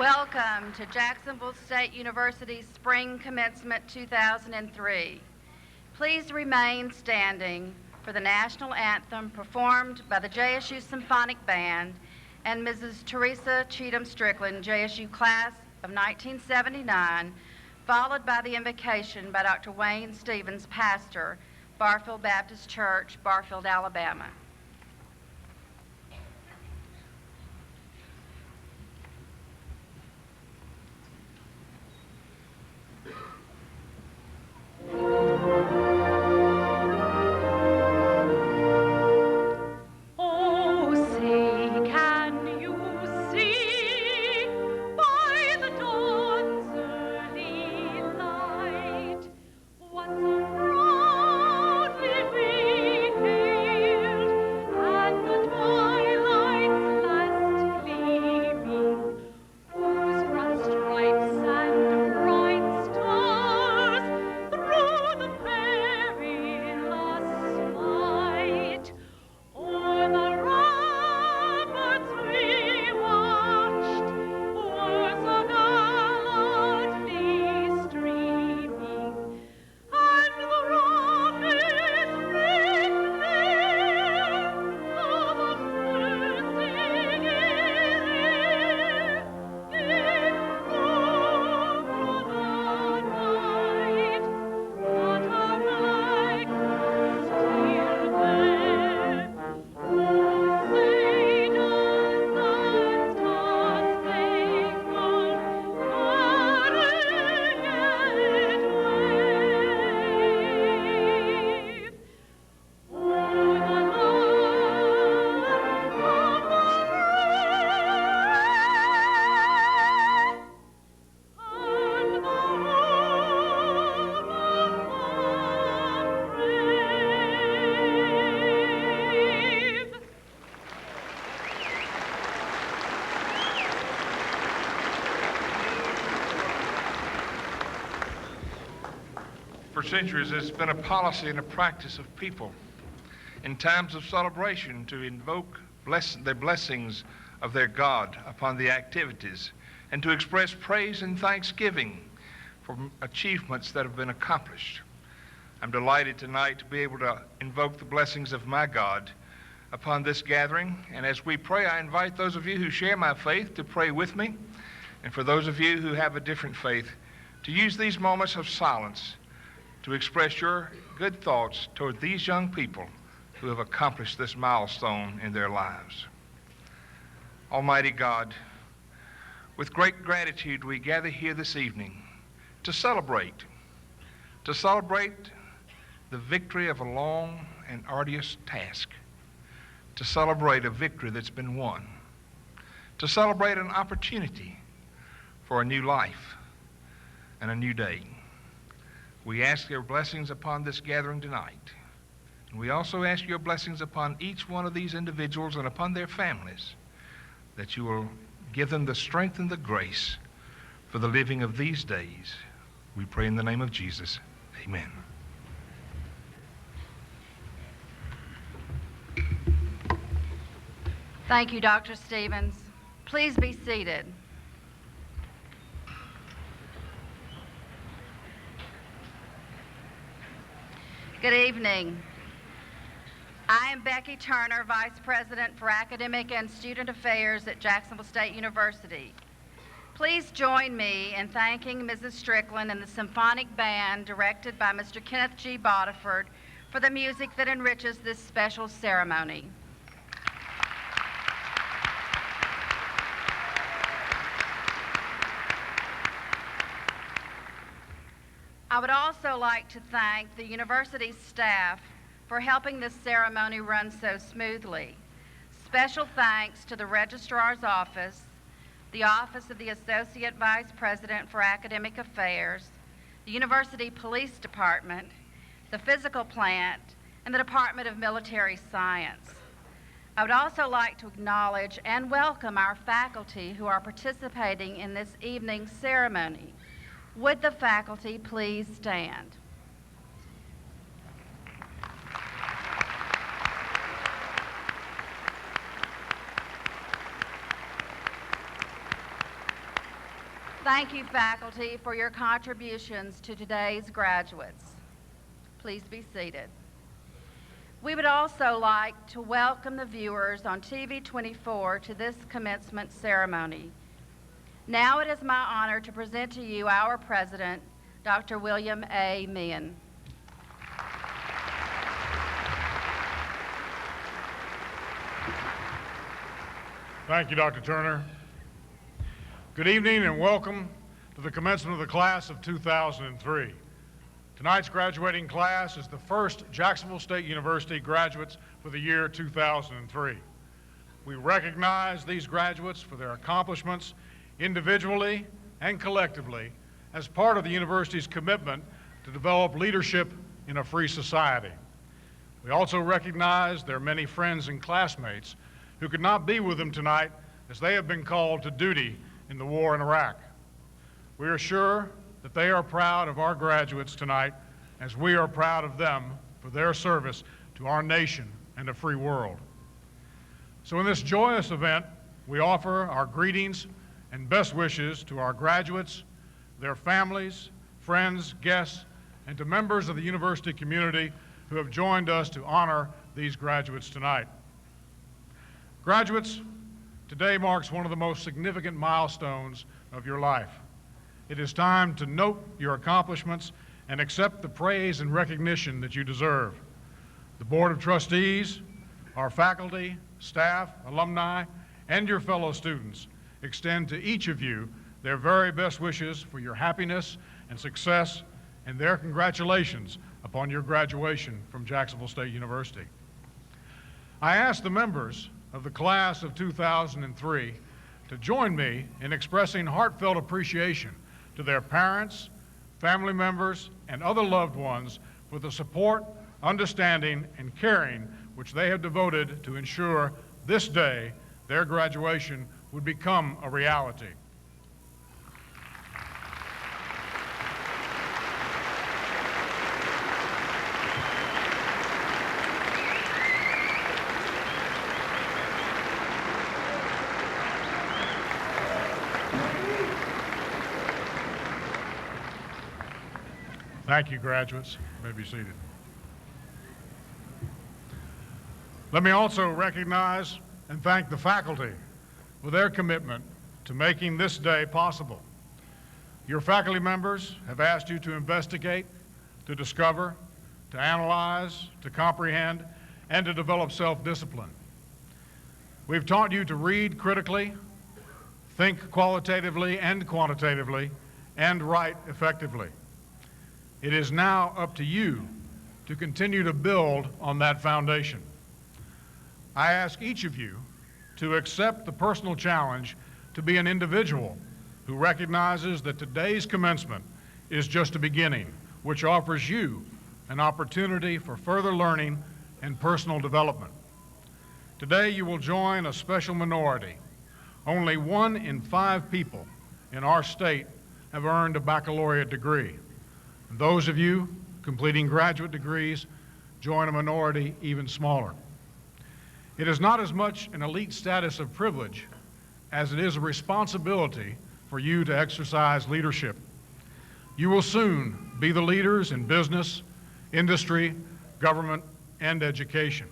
Welcome to Jacksonville State University's Spring Commencement 2003. Please remain standing for the national anthem performed by the JSU Symphonic Band and Mrs. Teresa Cheatham Strickland, JSU Class of 1979, followed by the invocation by Dr. Wayne Stevens, pastor, Barfield Baptist Church, Barfield, Alabama. For centuries, it's been a policy and a practice of people in times of celebration to invoke the blessings of their God upon the activities and to express praise and thanksgiving for achievements that have been accomplished. I'm delighted tonight to be able to invoke the blessings of my God upon this gathering. And as we pray, I invite those of you who share my faith to pray with me. And for those of you who have a different faith, to use these moments of silence to express your good thoughts toward these young people who have accomplished this milestone in their lives. Almighty God, with great gratitude we gather here this evening to celebrate the victory of a long and arduous task, to celebrate a victory that's been won, to celebrate an opportunity for a new life and a new day. We ask your blessings upon this gathering tonight. And we also ask your blessings upon each one of these individuals and upon their families, that you will give them the strength and the grace for the living of these days. We pray in the name of Jesus. Amen. Thank you, Dr. Stevens. Please be seated. Good evening. I am Becky Turner, Vice President for Academic and Student Affairs at Jacksonville State University. Please join me in thanking Mrs. Strickland and the Symphonic Band, directed by Mr. Kenneth G. Bodiford, for the music that enriches this special ceremony. I would also like to thank the university staff for helping this ceremony run so smoothly. Special thanks to the Registrar's Office, the Office of the Associate Vice President for Academic Affairs, the University Police Department, the Physical Plant, and the Department of Military Science. I would also like to acknowledge and welcome our faculty who are participating in this evening's ceremony. Would the faculty please stand? Thank you, faculty, for your contributions to today's graduates. Please be seated. We would also like to welcome the viewers on TV 24 to this commencement ceremony. Now it is my honor to present to you our president, Dr. William A. Meehan. Thank you, Dr. Turner. Good evening and welcome to the commencement of the class of 2003. Tonight's graduating class is the first Jacksonville State University graduates for the year 2003. We recognize these graduates for their accomplishments individually and collectively as part of the university's commitment to develop leadership in a free society. We also recognize their many friends and classmates who could not be with them tonight as they have been called to duty in the war in Iraq. We are sure that they are proud of our graduates tonight as we are proud of them for their service to our nation and a free world. So in this joyous event, we offer our greetings and best wishes to our graduates, their families, friends, guests, and to members of the university community who have joined us to honor these graduates tonight. Graduates, today marks one of the most significant milestones of your life. It is time to note your accomplishments and accept the praise and recognition that you deserve. The Board of Trustees, our faculty, staff, alumni, and your fellow students extend to each of you their very best wishes for your happiness and success and their congratulations upon your graduation from Jacksonville State University. I ask the members of the class of 2003 to join me in expressing heartfelt appreciation to their parents, family members, and other loved ones for the support, understanding, and caring which they have devoted to ensure this day, their graduation, would become a reality. Thank you, graduates. You may be seated. Let me also recognize and thank the faculty for their commitment to making this day possible. Your faculty members have asked you to investigate, to discover, to analyze, to comprehend, and to develop self-discipline. We've taught you to read critically, think qualitatively and quantitatively, and write effectively. It is now up to you to continue to build on that foundation. I ask each of you to accept the personal challenge to be an individual who recognizes that today's commencement is just a beginning, which offers you an opportunity for further learning and personal development. Today you will join a special minority. Only 1 in 5 people in our state have earned a baccalaureate degree. And those of you completing graduate degrees join a minority even smaller. It is not as much an elite status of privilege as it is a responsibility for you to exercise leadership. You will soon be the leaders in business, industry, government, and education.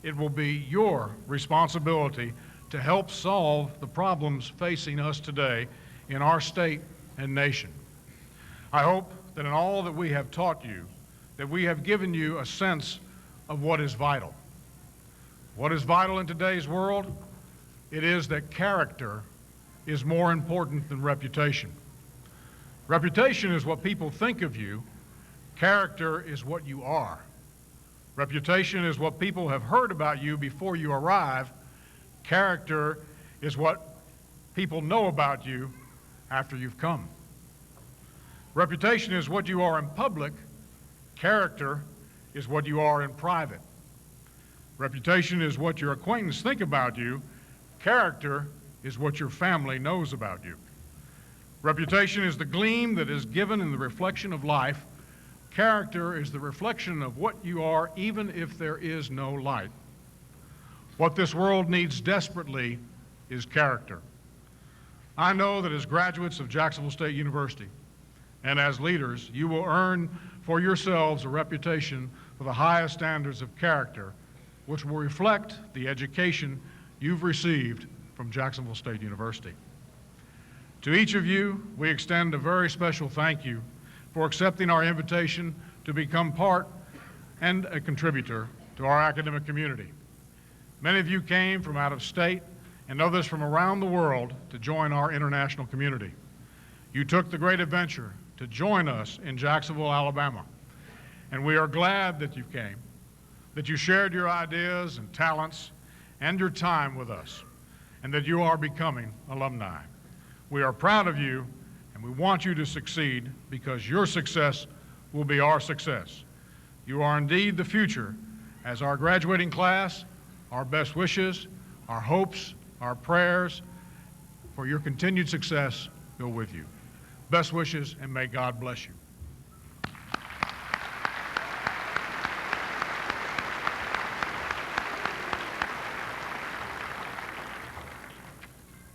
It will be your responsibility to help solve the problems facing us today in our state and nation. I hope that in all that we have taught you, that we have given you a sense of what is vital. What is vital in today's world? It is that character is more important than reputation. Reputation is what people think of you. Character is what you are. Reputation is what people have heard about you before you arrive. Character is what people know about you after you've come. Reputation is what you are in public. Character is what you are in private. Reputation is what your acquaintances think about you. Character is what your family knows about you. Reputation is the gleam that is given in the reflection of life. Character is the reflection of what you are, even if there is no light. What this world needs desperately is character. I know that as graduates of Jacksonville State University and as leaders, you will earn for yourselves a reputation for the highest standards of character, which will reflect the education you've received from Jacksonville State University. To each of you, we extend a very special thank you for accepting our invitation to become part and a contributor to our academic community. Many of you came from out of state and others from around the world to join our international community. You took the great adventure to join us in Jacksonville, Alabama, and we are glad that you came, that you shared your ideas and talents and your time with us, and that you are becoming alumni. We are proud of you, and we want you to succeed because your success will be our success. You are indeed the future. As our graduating class, our best wishes, our hopes, our prayers for your continued success go with you. Best wishes, and may God bless you.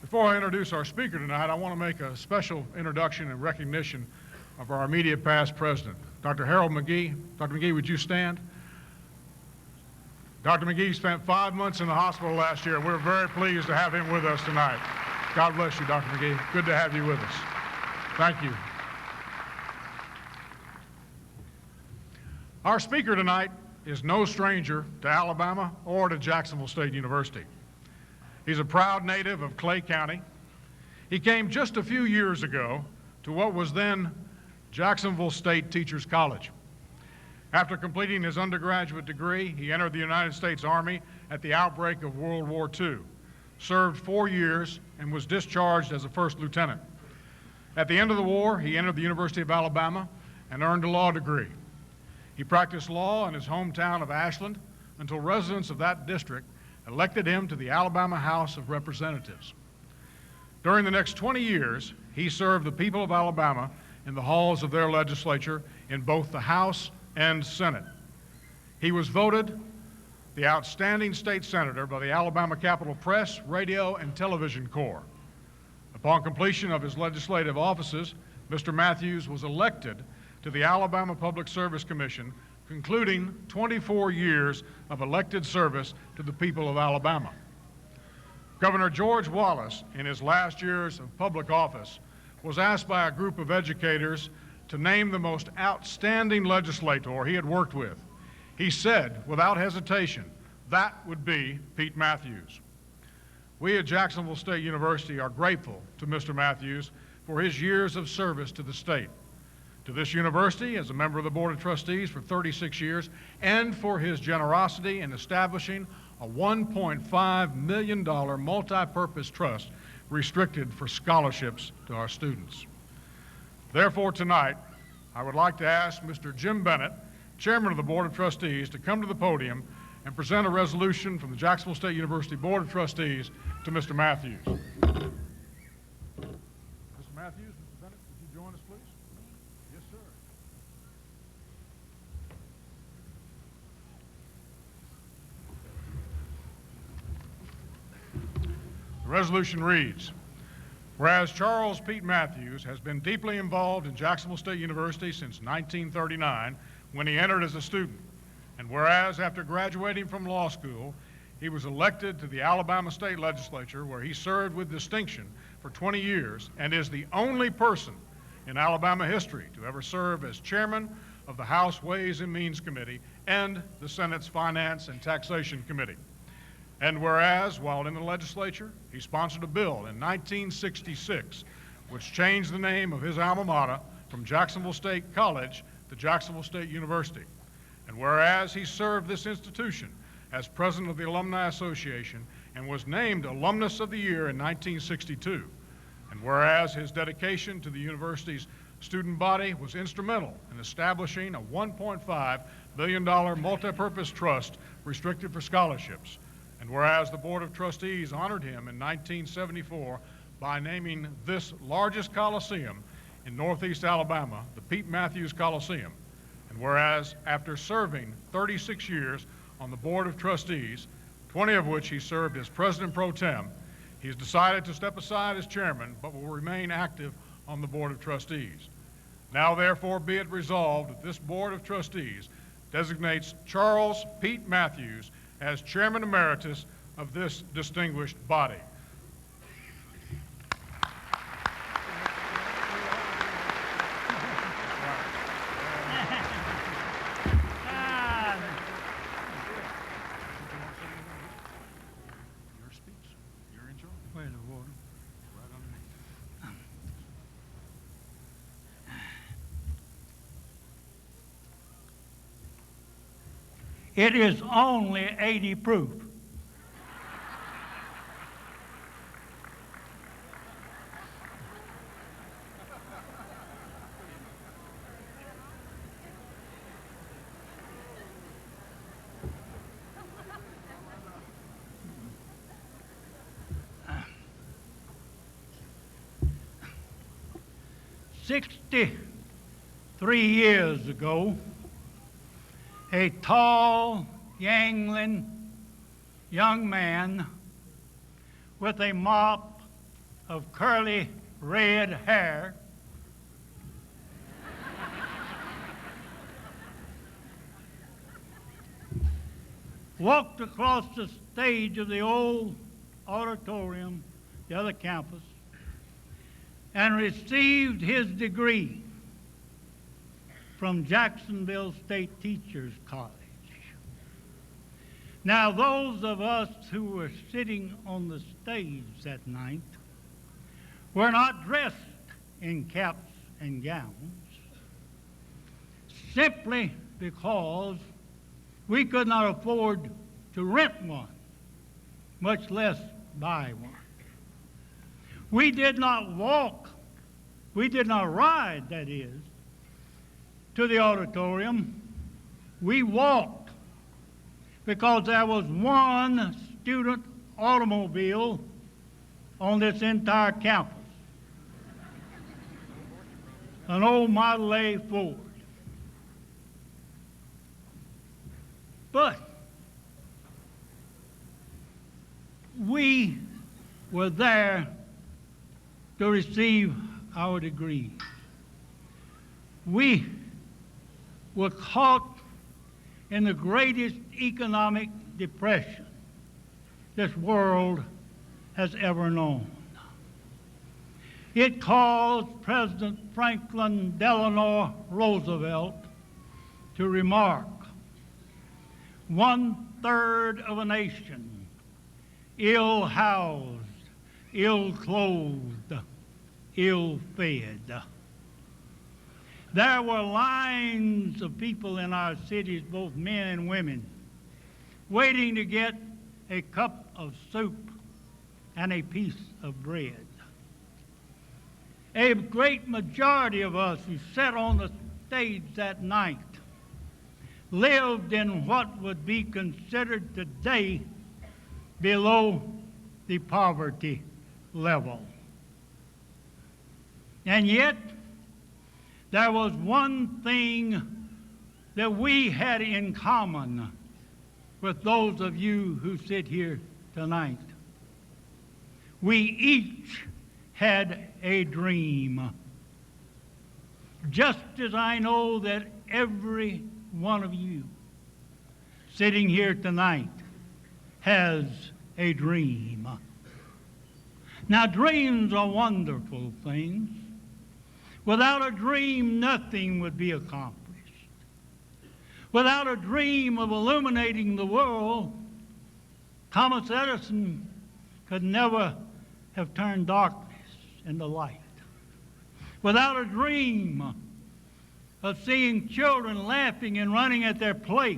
Before I introduce our speaker tonight, I want to make a special introduction and recognition of our immediate past president, Dr. Harold McGee. Dr. McGee, would you stand? Dr. McGee spent 5 months in the hospital last year. We're very pleased to have him with us tonight. God bless you, Dr. McGee. Good to have you with us. Thank you. Our speaker tonight is no stranger to Alabama or to Jacksonville State University. He's a proud native of Clay County. He came just a few years ago to what was then Jacksonville State Teachers College. After completing his undergraduate degree, he entered the United States Army at the outbreak of World War II, served 4 years, and was discharged as a first lieutenant. At the end of the war, he entered the University of Alabama and earned a law degree. He practiced law in his hometown of Ashland until residents of that district elected him to the Alabama House of Representatives. During the next 20 years, he served the people of Alabama in the halls of their legislature in both the House and Senate. He was voted the outstanding state senator by the Alabama Capitol Press, Radio, and Television Corps. Upon completion of his legislative offices, Mr. Mathews was elected to the Alabama Public Service Commission, concluding 24 years of elected service to the people of Alabama. Governor George Wallace, in his last years of public office, was asked by a group of educators to name the most outstanding legislator he had worked with. He said, without hesitation, that would be Pete Mathews. We at Jacksonville State University are grateful to Mr. Mathews for his years of service to the state, to this university as a member of the Board of Trustees for 36 years, and for his generosity in establishing a $1.5 million multi-purpose trust restricted for scholarships to our students. Therefore, tonight, I would like to ask Mr. Jim Bennett, Chairman of the Board of Trustees, to come to the podium and present a resolution from the Jacksonville State University Board of Trustees to Mr. Mathews. Mr. Mathews, Mr. Bennett, would you join us, please? Yes, sir. The resolution reads, whereas Charles Pete Mathews has been deeply involved in Jacksonville State University since 1939 when he entered as a student, and whereas after graduating from law school, he was elected to the Alabama State Legislature where he served with distinction for 20 years and is the only person in Alabama history to ever serve as chairman of the House Ways and Means Committee and the Senate's Finance and Taxation Committee. And whereas, while in the legislature, he sponsored a bill in 1966 which changed the name of his alma mater from Jacksonville State College to Jacksonville State University. And whereas he served this institution as president of the Alumni Association and was named Alumnus of the Year in 1962. And whereas his dedication to the university's student body was instrumental in establishing a $1.5 billion multi-purpose trust restricted for scholarships. And whereas the Board of Trustees honored him in 1974 by naming this largest coliseum in Northeast Alabama the Pete Mathews Coliseum. And whereas after serving 36 years on the Board of Trustees, 20 of which he served as President Pro Tem, He's decided to step aside as chairman, but will remain active on the Board of Trustees. Now, therefore, be it resolved that this Board of Trustees designates Charles Pete Mathews as Chairman Emeritus of this distinguished body. Your speech. You're in charge. Where's the water? Right underneath. It is only 80 proof. "63 years ago, a tall, yangling young man with a mop of curly red hair walked across the stage of the old auditorium, the other campus, and received his degree from Jacksonville State Teachers College. Now, those of us who were sitting on the stage that night were not dressed in caps and gowns, simply because we could not afford to rent one, much less buy one. We did not walk, we did not ride, that is, to the auditorium. We walked because there was one student automobile on this entire campus, an old Model A Ford. But we were there to receive our degrees. We were caught in the greatest economic depression this world has ever known. It caused President Franklin Delano Roosevelt to remark, "1/3 of a nation, ill-housed, ill-clothed, ill-fed." There were lines of people in our cities, both men and women, waiting to get a cup of soup and a piece of bread. A great majority of us who sat on the stage that night lived in what would be considered today below the poverty level. And yet, there was one thing that we had in common with those of you who sit here tonight. We each had a dream. Just as I know that every one of you sitting here tonight has a dream. Now, dreams are wonderful things. Without a dream, nothing would be accomplished. Without a dream of illuminating the world, Thomas Edison could never have turned darkness into light. Without a dream of seeing children laughing and running at their play,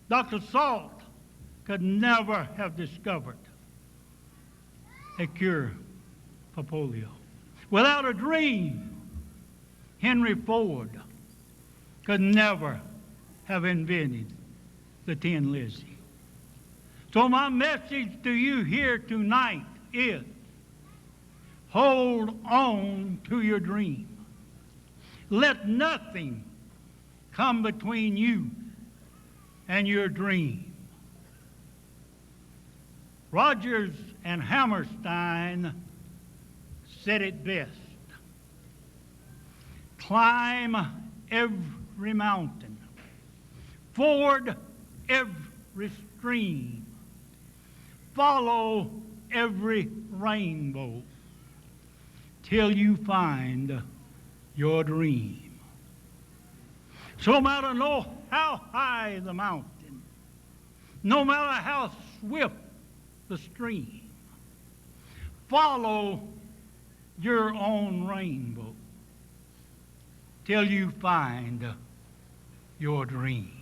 Dr. Salt could never have discovered a cure for polio. Without a dream, Henry Ford could never have invented the Tin Lizzie. So my message to you here tonight is, hold on to your dream. Let nothing come between you and your dream. Rogers and Hammerstein said it best. Climb every mountain, ford every stream, follow every rainbow till you find your dream. So no matter how high the mountain, no matter how swift the stream, follow your own rainbow till you find your dream.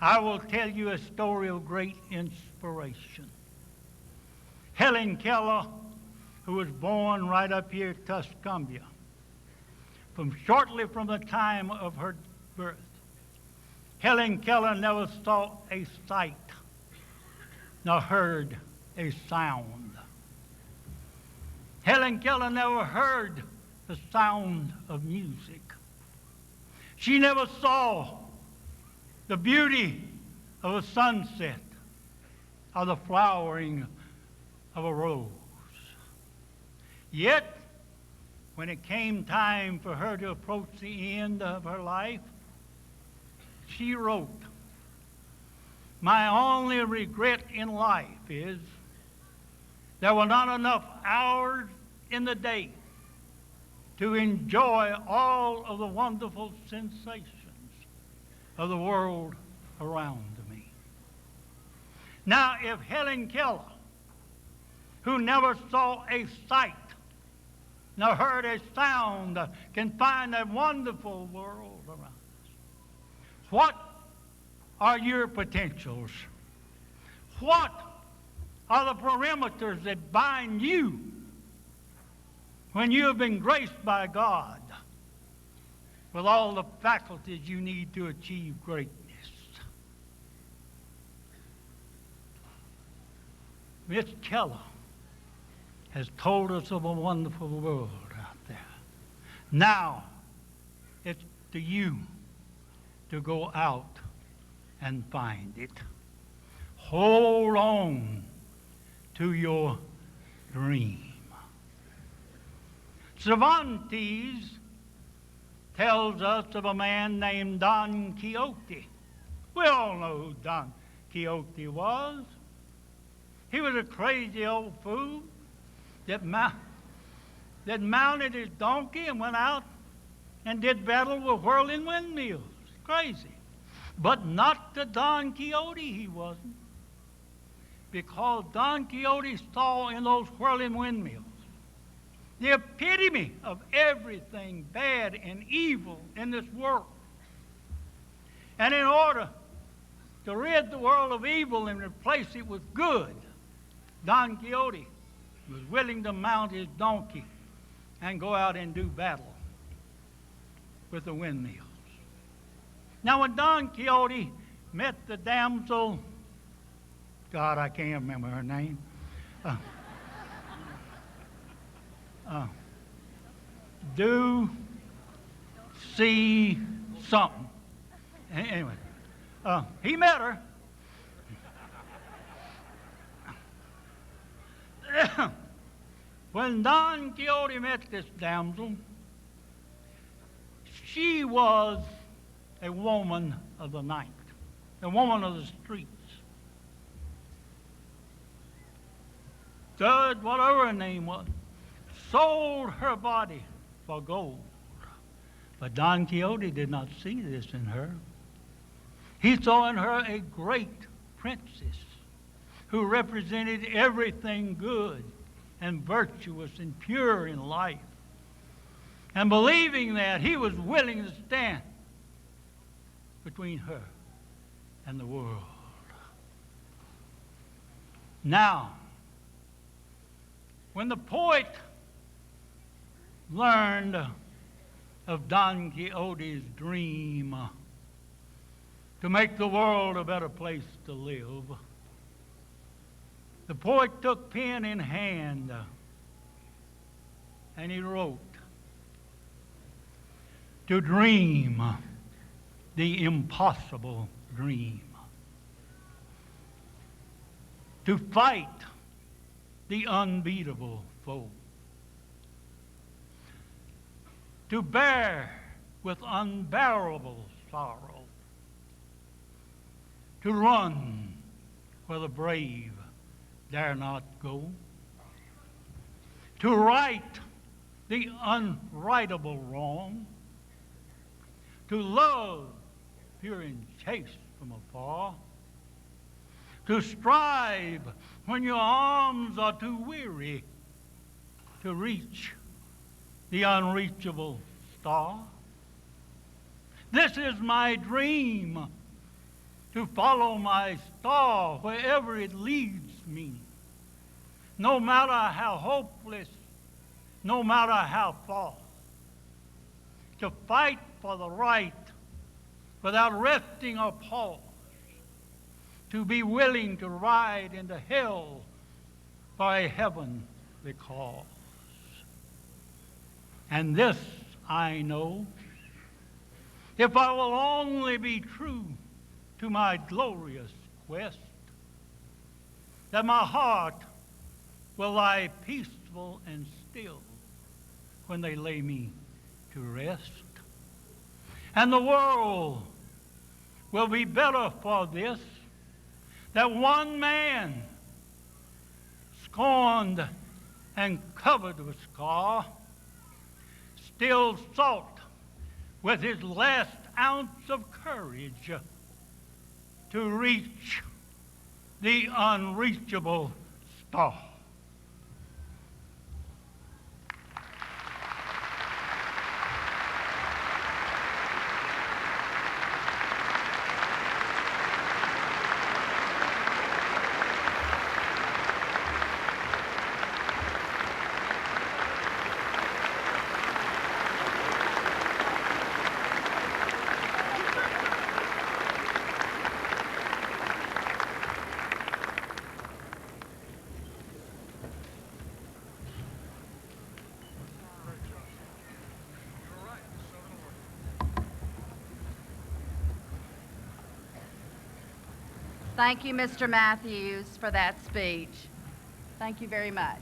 I will tell you a story of great inspiration. Helen Keller, who was born right up here at Tuscumbia, shortly from the time of her birth. Helen Keller never saw a sight, nor heard a sound. Helen Keller never heard the sound of music. She never saw the beauty of a sunset or the flowering of a rose. Yet, when it came time for her to approach the end of her life, she wrote, "My only regret in life is there were not enough hours in the day to enjoy all of the wonderful sensations of the world around me." Now, if Helen Keller, who never saw a sight nor heard a sound, can find a wonderful world around us, what are your potentials? What are the perimeters that bind you when you have been graced by God with all the faculties you need to achieve greatness? Miss Keller has told us of a wonderful world out there. Now, it's to you to go out and find it. Hold on to your dream. Cervantes tells us of a man named Don Quixote. We all know who Don Quixote was. He was a crazy old fool that mounted his donkey and went out and did battle with whirling windmills. Crazy. But not the Don Quixote he wasn't. Because Don Quixote saw in those whirling windmills the epitome of everything bad and evil in this world. And in order to rid the world of evil and replace it with good, Don Quixote was willing to mount his donkey and go out and do battle with the windmills. Now, when Don Quixote met the damsel, God, I can't remember her name. Do see something. Anyway, he met her. When Don Quixote met this damsel, she was a woman of the night, a woman of the streets. Dud, whatever her name was, sold her body for gold. But Don Quixote did not see this in her. He saw in her a great princess who represented everything good and virtuous and pure in life. And believing that, he was willing to stand between her and the world. Now, when the poet learned of Don Quixote's dream to make the world a better place to live, the poet took pen in hand and he wrote, "To dream the impossible dream, to fight the unbeatable foe, to bear with unbearable sorrow, to run where the brave dare not go, to right the unrightable wrong, to love pure and chaste from afar, to strive when your arms are too weary, to reach the unreachable star. This is my dream, to follow my star wherever it leads me, no matter how hopeless, no matter how far, to fight for the right without resting or pause, to be willing to ride into hell for a heavenly cause. And this I know, if I will only be true to my glorious quest, that my heart will lie peaceful and still when they lay me to rest. And the world will be better for this, that one man, scorned and covered with scar, still sought with his last ounce of courage to reach the unreachable star. Thank you, Mr. Mathews, for that speech. Thank you very much.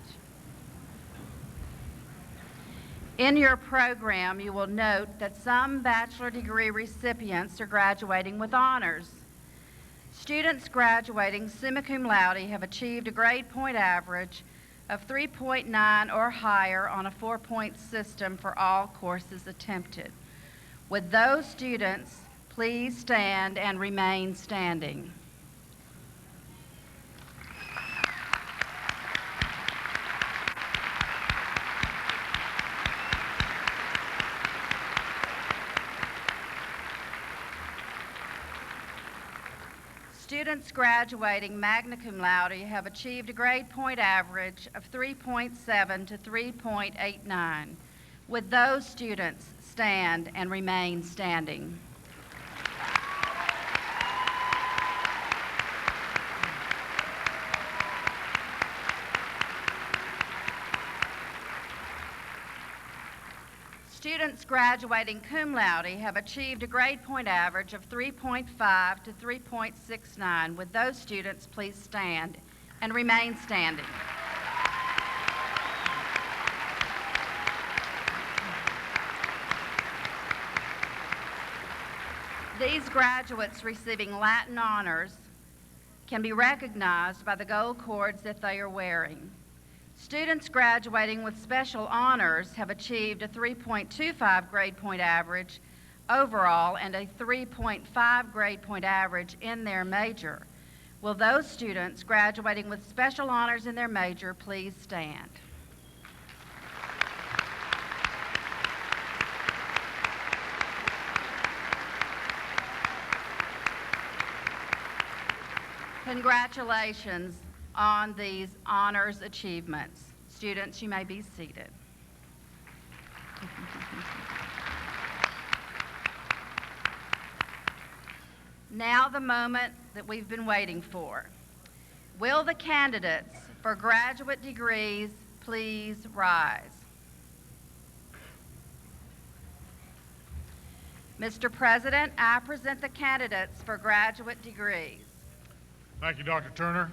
In your program, you will note that some bachelor degree recipients are graduating with honors. Students graduating summa cum laude have achieved a grade point average of 3.9 or higher on a 4-point system for all courses attempted. Would those students please stand and remain standing? Students graduating magna cum laude have achieved a grade point average of 3.7 to 3.89. Would those students stand and remain standing? Students graduating cum laude have achieved a grade point average of 3.5 to 3.69. Would those students please stand and remain standing? These graduates receiving Latin honors can be recognized by the gold cords that they are wearing. Students graduating with special honors have achieved a 3.25 grade point average overall and a 3.5 grade point average in their major. Will those students graduating with special honors in their major please stand? Congratulations on these honors achievements. Students, you may be seated. Now the moment that we've been waiting for. Will the candidates for graduate degrees please rise? Mr. President, I present the candidates for graduate degrees. Thank you, Dr. Turner.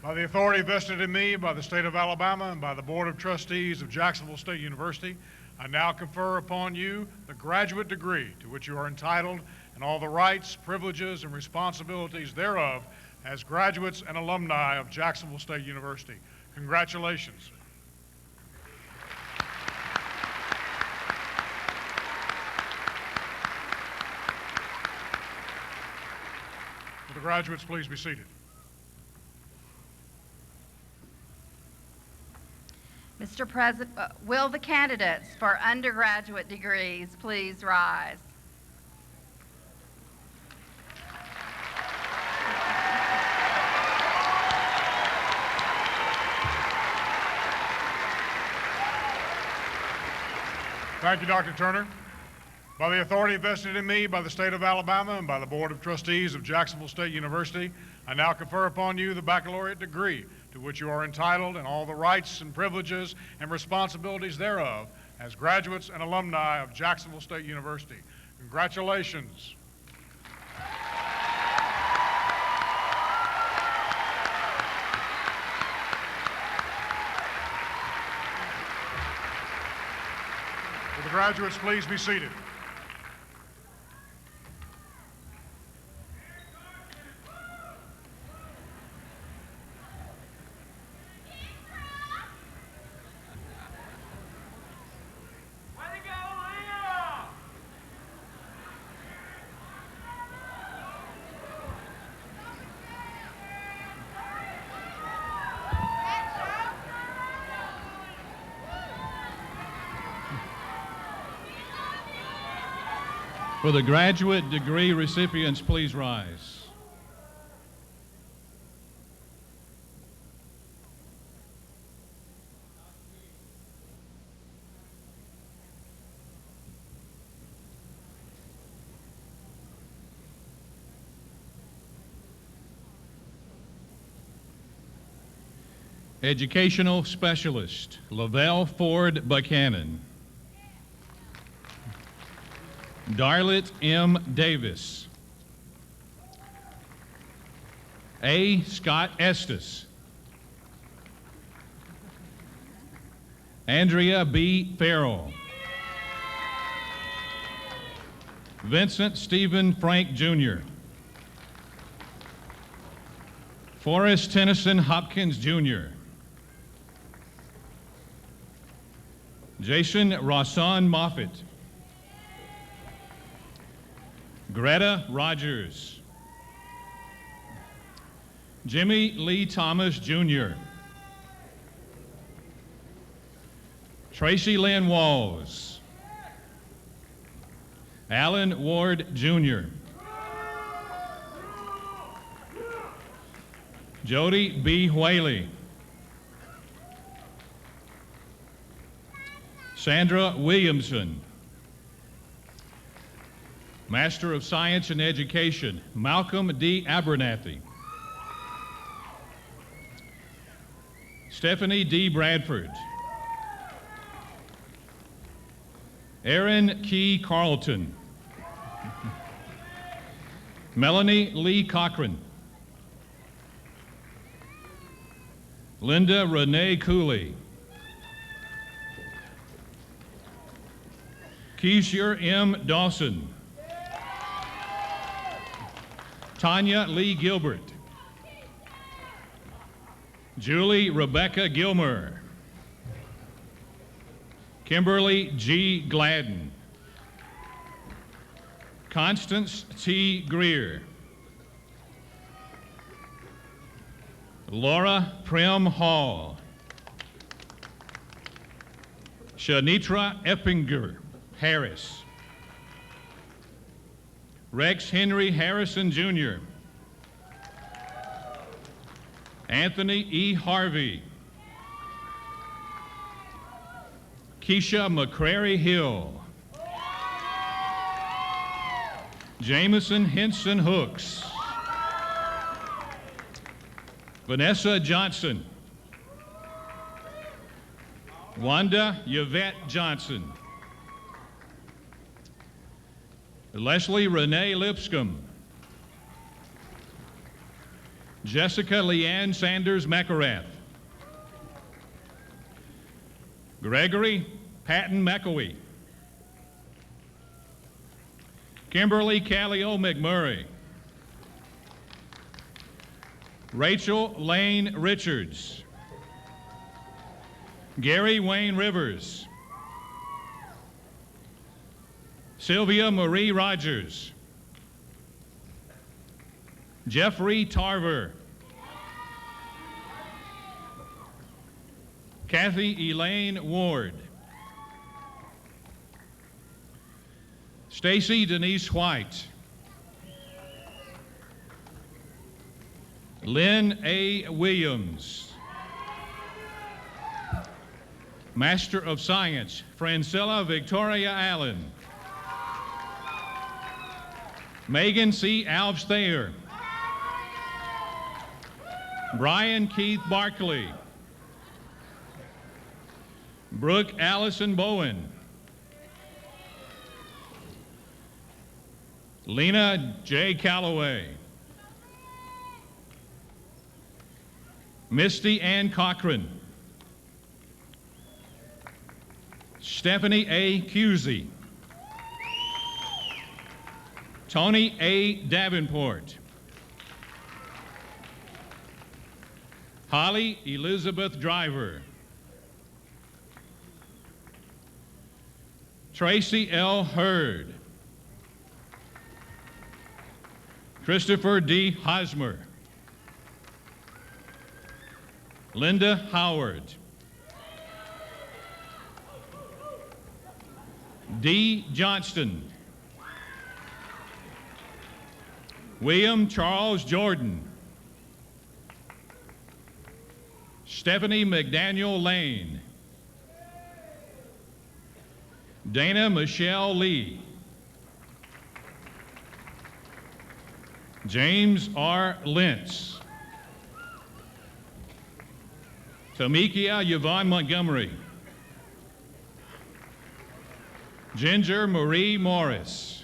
By the authority vested in me by the state of Alabama and by the Board of Trustees of Jacksonville State University, I now confer upon you the graduate degree to which you are entitled and all the rights, privileges, and responsibilities thereof as graduates and alumni of Jacksonville State University. Congratulations. Will the graduates please be seated? Mr. President, will the candidates for undergraduate degrees please rise? Thank you, Dr. Turner. By the authority vested in me by the state of Alabama and by the Board of Trustees of Jacksonville State University, I now confer upon you the baccalaureate degree to which you are entitled and all the rights and privileges and responsibilities thereof as graduates and alumni of Jacksonville State University. Congratulations. Will the graduates please be seated? Will the graduate degree recipients please rise? Educational Specialist, Lavelle Ford Buchanan. Darlette M. Davis. A. Scott Estes. Andrea B. Farrell. Vincent Stephen Frank, Jr. Forrest Tennyson Hopkins, Jr. Jason Rossan Moffitt. Greta Rogers. Jimmy Lee Thomas, Jr. Tracy Lynn Walls. Alan Ward, Jr. Jody B. Whaley. Sandra Williamson. Master of Science in Education, Malcolm D. Abernathy. Stephanie D. Bradford. Aaron Key Carlton. Melanie Lee Cochran. Linda Renee Cooley. Keisha M. Dawson. Tanya Lee Gilbert. Julie Rebecca Gilmer. Kimberly G. Gladden. Constance T. Greer. Laura Prim Hall. Shanitra Eppinger Harris. Rex Henry Harrison, Jr. Anthony E. Harvey. Keisha McCrary Hill. Jameson Henson Hooks. Vanessa Johnson. Wanda Yvette Johnson. Leslie Renee Lipscomb. Jessica Leanne Sanders McElrath. Gregory Patton McElwee. Kimberly Callio McMurray. Rachel Lane Richards. Gary Wayne Rivers. Sylvia Marie Rogers. Jeffrey Tarver. Kathy Elaine Ward. Stacy Denise White. Lynn A. Williams. Master of Science, Francilla Victoria Allen. Megan C. Alves Thayer. Brian Keith Barkley. Brooke Allison Bowen. Lena J. Calloway. Misty Ann Cochran. Stephanie A. Cusey. Tony A. Davenport. Holly Elizabeth Driver. Tracy L. Hurd. Christopher D. Hosmer. Linda Howard. D. Johnston. William Charles Jordan. Stephanie McDaniel Lane. Dana Michelle Lee. James R. Lentz. Tamikia Yvonne Montgomery. Ginger Marie Morris.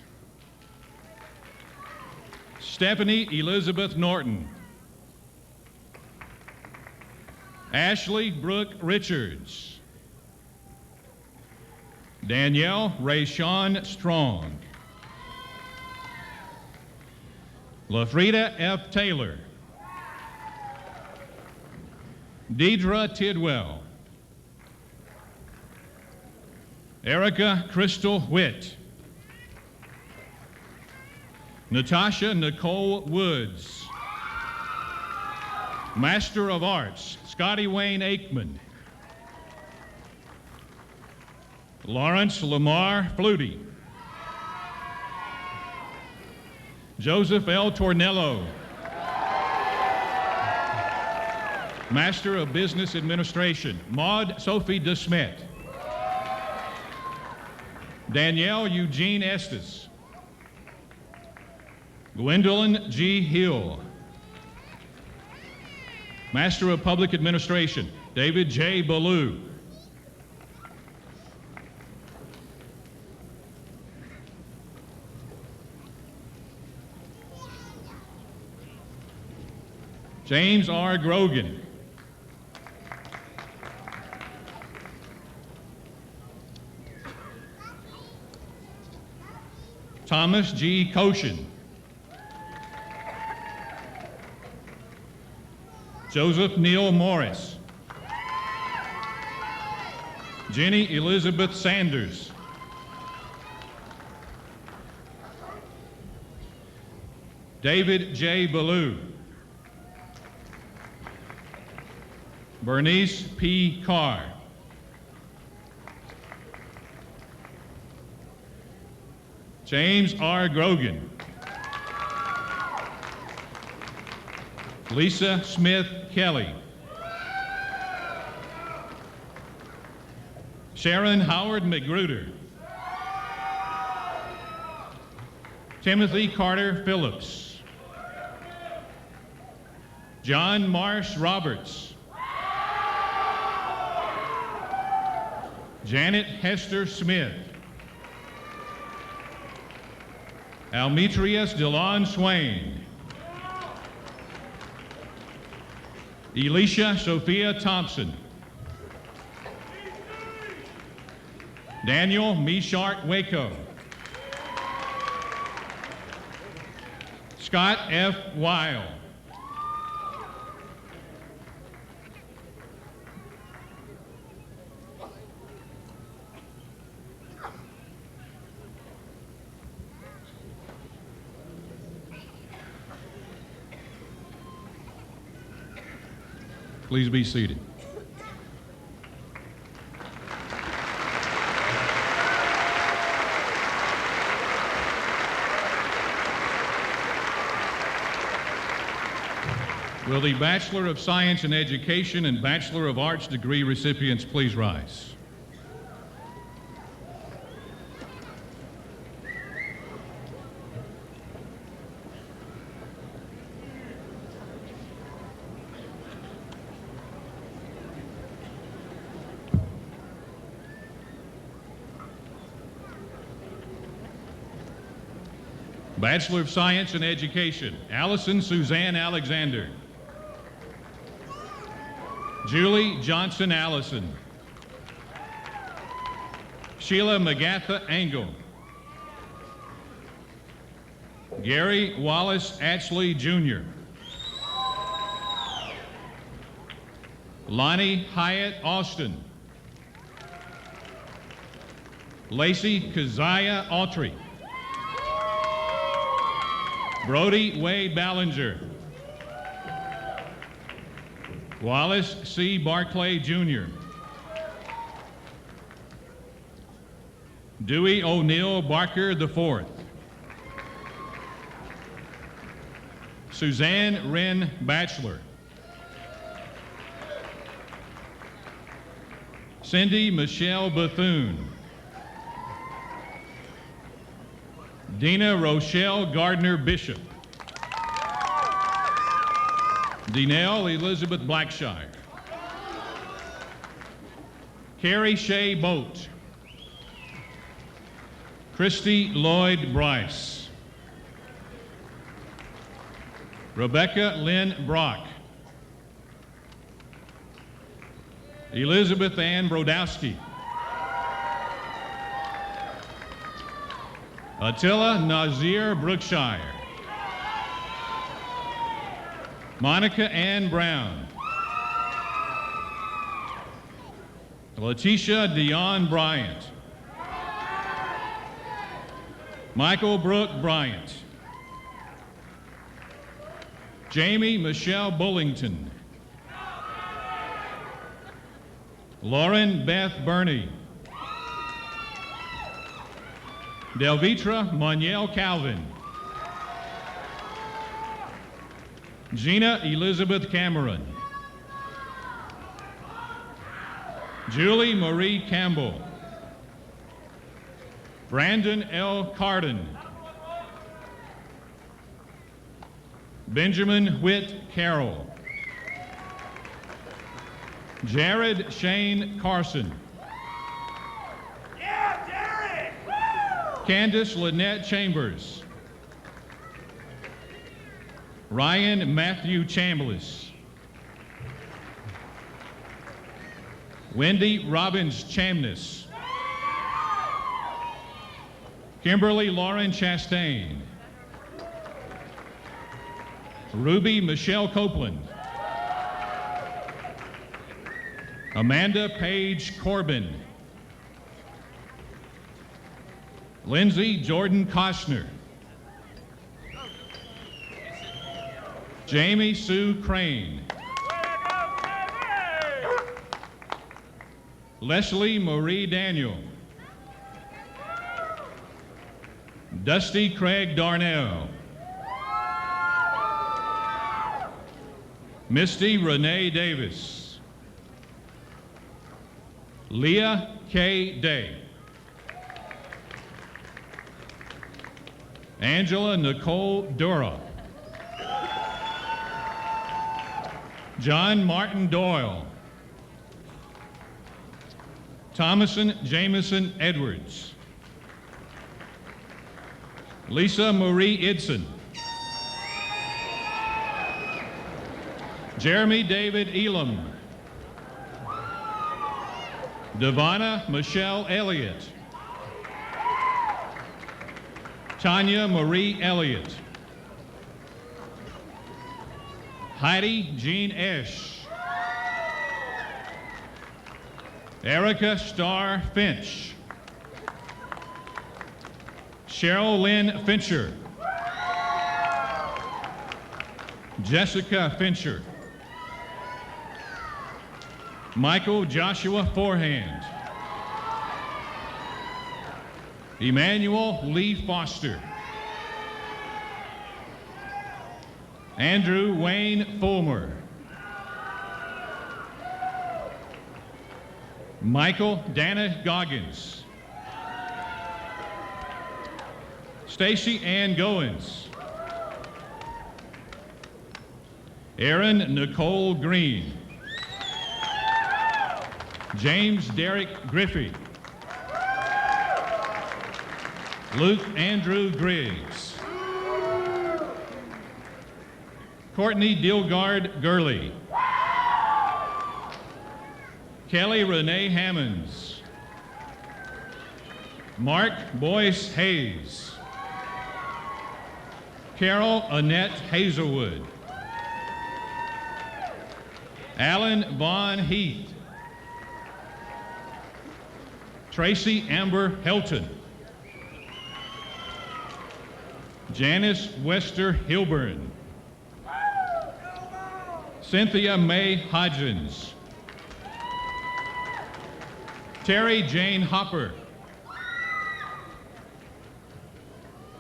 Stephanie Elizabeth Norton. Ashley Brooke Richards. Danielle Rayshawn Strong. LaFrida F. Taylor. Deidre Tidwell. Erica Crystal Witt. Natasha Nicole Woods. Master of Arts, Scotty Wayne Aikman. Lawrence Lamar Flutie. Joseph L. Tornello. Master of Business Administration, Maud Sophie DeSmet. Danielle Eugene Estes. Gwendolyn G. Hill. Master of Public Administration, David J. Ballou. James R. Grogan. Thomas G. Koshin. Joseph Neal Morris. Jenny Elizabeth Sanders. David J. Ballou. Bernice P. Carr. James R. Grogan. Lisa Smith Kelly. Sharon Howard McGruder. Timothy Carter Phillips. John Marsh Roberts. Janet Hester Smith. Almetrius DeLon Swain. Elisha Sophia Thompson. Daniel Mishart Waco. Scott F. Weil. Please be seated. Will the Bachelor of Science in Education and Bachelor of Arts degree recipients please rise? Bachelor of Science in Education, Allison Suzanne Alexander. Julie Johnson Allison. Sheila Magatha Engel. Gary Wallace Atchley Jr. Lonnie Hyatt Austin. Lacey Keziah Autry. Brody Wade Ballinger. Wallace C. Barclay Jr. Dewey O'Neill Barker IV. Suzanne Wren Batchelor. Cindy Michelle Bethune. Dina Rochelle Gardner Bishop. Denell Elizabeth Blackshire. Carrie Shea Boat. Christy Lloyd Bryce. Rebecca Lynn Brock. Elizabeth Ann Brodowski. Attila Nazir Brookshire. Monica Ann Brown. Letitia Dion Bryant. Michael Brooke Bryant. Jamie Michelle Bullington. Lauren Beth Burney. Delvitra Moniel Calvin. Gina Elizabeth Cameron. Julie Marie Campbell. Brandon L. Carden. Benjamin Whit Carroll. Jared Shane Carson. Yeah, Jared! Woo! Candace Lynette Chambers. Ryan Matthew Chambliss. Wendy Robbins Chamness. Kimberly Lauren Chastain. Ruby Michelle Copeland. Amanda Page Corbin. Lindsay Jordan Costner. Jamie Sue Crane. Leslie Marie Daniel. Dusty Craig Darnell. Misty Renee Davis. Leah K. Day. Angela Nicole Dura. John Martin Doyle. Thomason Jameson Edwards. Lisa Marie Idson. Jeremy David Elam. Devonna Michelle Elliott. Tanya Marie Elliott. Heidi Jean Esch. Erica Starr Finch. Cheryl Lynn Fincher. Jessica Fincher. Michael Joshua Forehand. Emmanuel Lee Foster. Andrew Wayne Fulmer. Michael Dana Goggins. Stacy Ann Goins. Erin Nicole Green. James Derek Griffey. Luke Andrew Griggs. Courtney Dilgard Gurley. Kelly Renee Hammonds. Mark Boyce Hayes. Carol Annette Hazelwood. Alan Vaughn Heath. Tracy Amber Helton. Janice Wester Hilburn. Cynthia Mae Hodgins. Terry Jane Hopper.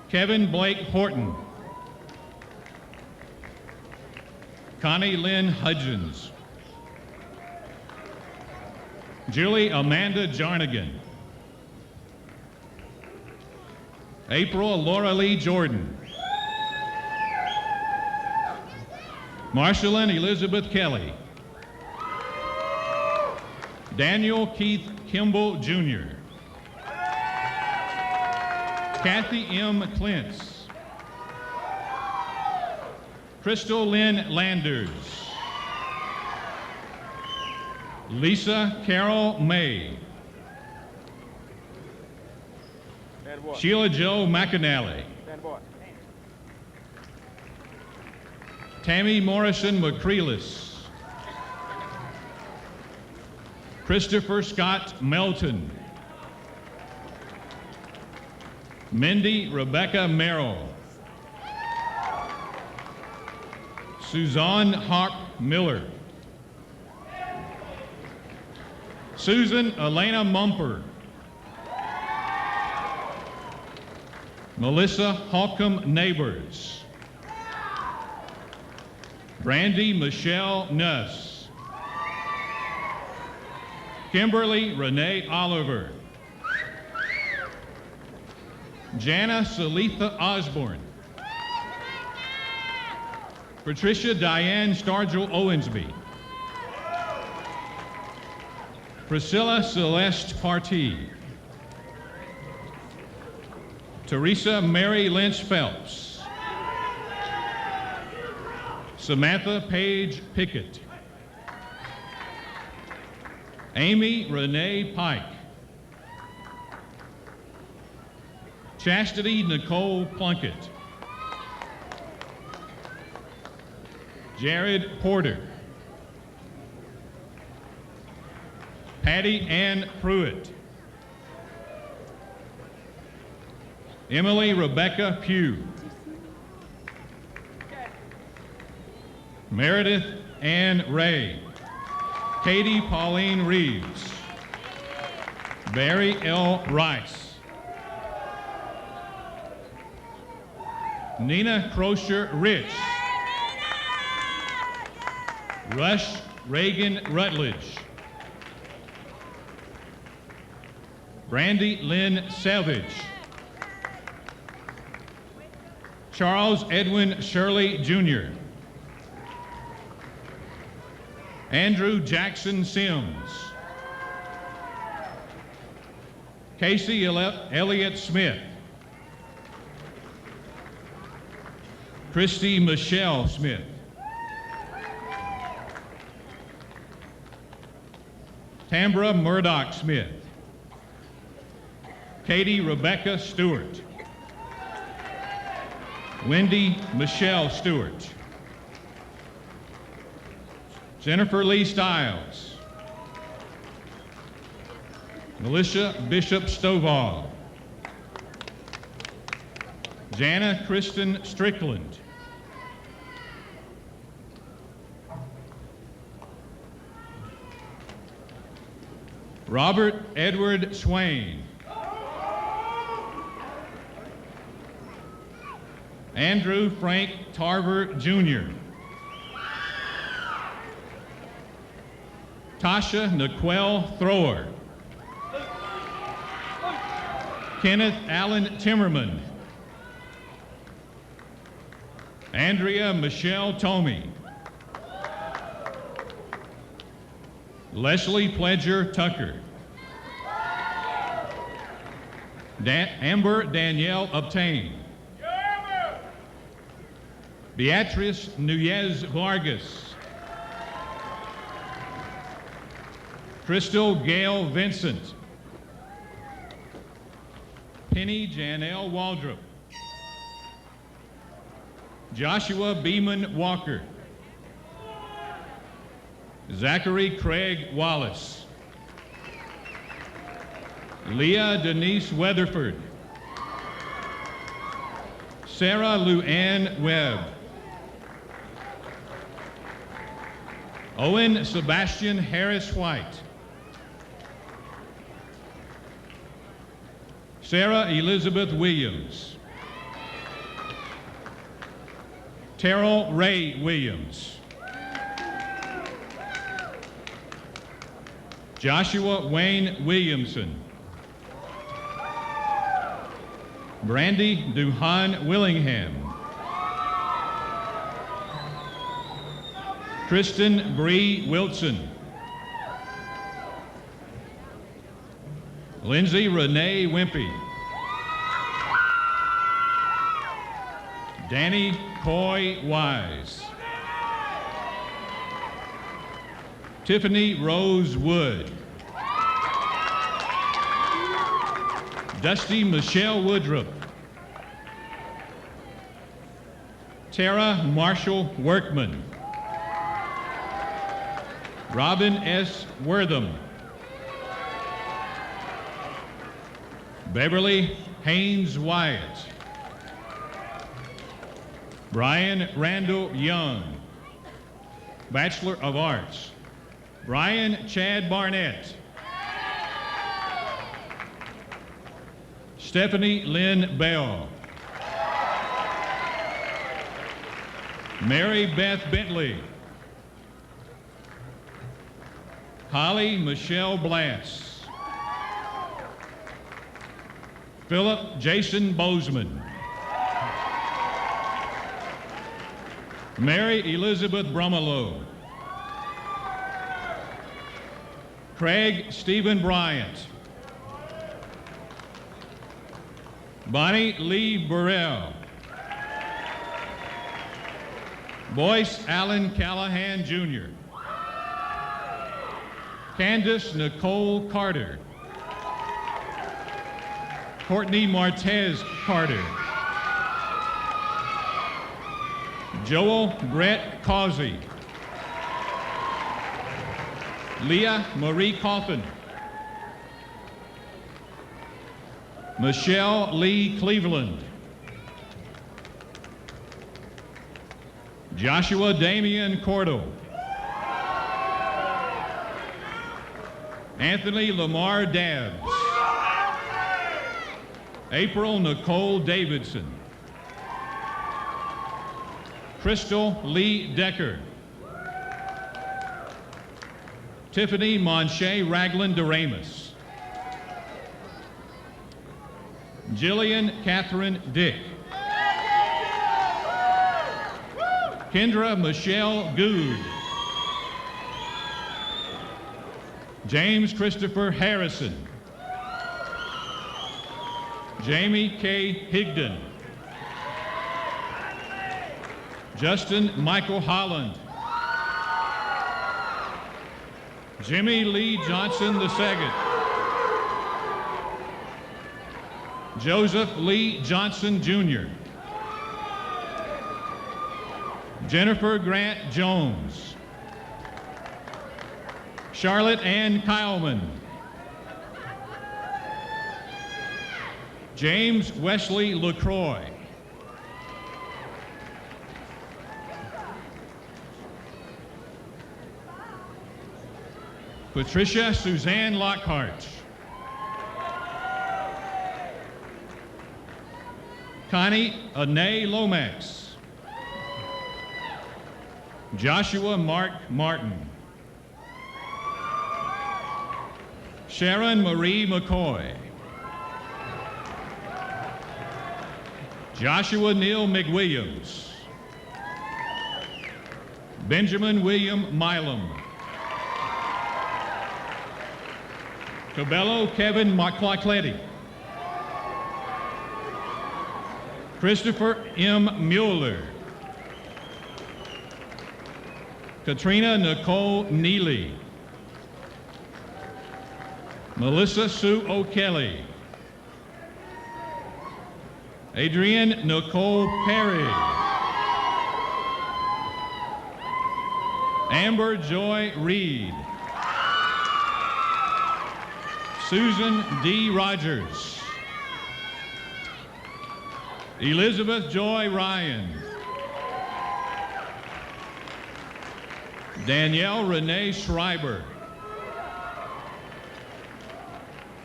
Kevin Blake Horton. Connie Lynn Hudgens. Julie Amanda Jarnigan. April Laura Lee Jordan. Marshalyn Elizabeth Kelly. Daniel Keith Kimball Jr. Kathy M. Klintz. Crystal Lynn Landers. Lisa Carol May. Sheila Jo McAnally. Tammy Morrison McCreelis. Christopher Scott Melton. Mindy Rebecca Merrill. Suzanne Hawk Miller. Susan Elena Mumper. Melissa Holcomb Neighbors. Brandy Michelle Nuss. Kimberly Renee Oliver. Jana Salitha Osborne. Patricia Diane Stargell Owensby. Priscilla Celeste Partee. Teresa Mary Lynch Phelps. Samantha Page Pickett. Amy Renee Pike. Chastity Nicole Plunkett. Jared Porter. Patty Ann Pruitt. Emily Rebecca Pugh. Meredith Ann Ray. Katie Pauline Reeves. Barry L. Rice. Nina Crozier Rich. Rush Reagan Rutledge. Brandy Lynn Savage. Charles Edwin Shirley Jr. Andrew Jackson Sims. Casey Elliott Smith. Christy Michelle Smith. Tambra Murdoch Smith. Katie Rebecca Stewart. Wendy Michelle Stewart. Jennifer Lee Stiles. Militia Bishop Stovall. Jana Kristen Strickland. Robert Edward Swain. Andrew Frank Tarver Jr. Tasha Naquel Thrower. Kenneth Allen Timmerman. Andrea Michelle Tomey. Leslie Pledger Tucker. Amber Danielle Obtain. Beatrice Nunez Vargas. Crystal Gail Vincent. Penny Janelle Waldrop. Joshua Beeman Walker. Zachary Craig Wallace. Leah Denise Weatherford. Sarah Luann Webb. Owen Sebastian Harris White. Sarah Elizabeth Williams. Terrell Ray Williams. Joshua Wayne Williamson. Brandy Duhan Willingham. Kristen Bree Wilson. Lindsay Renee Wimpy. Danny Coy Wise. Tiffany Rose Wood. Dusty Michelle Woodruff. Tara Marshall Workman. Robin S. Wortham. Beverly Haynes Wyatt. Brian Randall Young, Bachelor of Arts. Brian Chad Barnett. Stephanie Lynn Bell. Mary Beth Bentley. Holly Michelle Blass. Philip Jason Bozeman. Mary Elizabeth Brumalow. Craig Stephen Bryant. Bonnie Lee Burrell. Boyce Allen Callahan Jr. Candace Nicole Carter. Courtney Martez Carter. Joel Brett Causey. Leah Marie Coffin. Michelle Lee Cleveland. Joshua Damian Cordell. Anthony Lamar Dabbs. April Nicole Davidson. Crystal Lee Decker. Tiffany Monche Ragland DeRamus. Jillian Catherine Dick. Kendra Michelle Good. James Christopher Harrison. Jamie K. Higdon. Justin Michael Holland. Jimmy Lee Johnson II. Joseph Lee Johnson, Jr. Jennifer Grant Jones. Charlotte Ann Kyleman. James Wesley LaCroix. Patricia Suzanne Lockhart. Connie Anae Lomax. Joshua Mark Martin. Sharon Marie McCoy. Joshua Neal McWilliams. Benjamin William Milam. Cabello Kevin McClacletti. Christopher M. Mueller. Katrina Nicole Neely. Melissa Sue O'Kelly. Adrienne Nicole Perry. Amber Joy Reed. Susan D. Rogers. Elizabeth Joy Ryan. Danielle Renee Schreiber.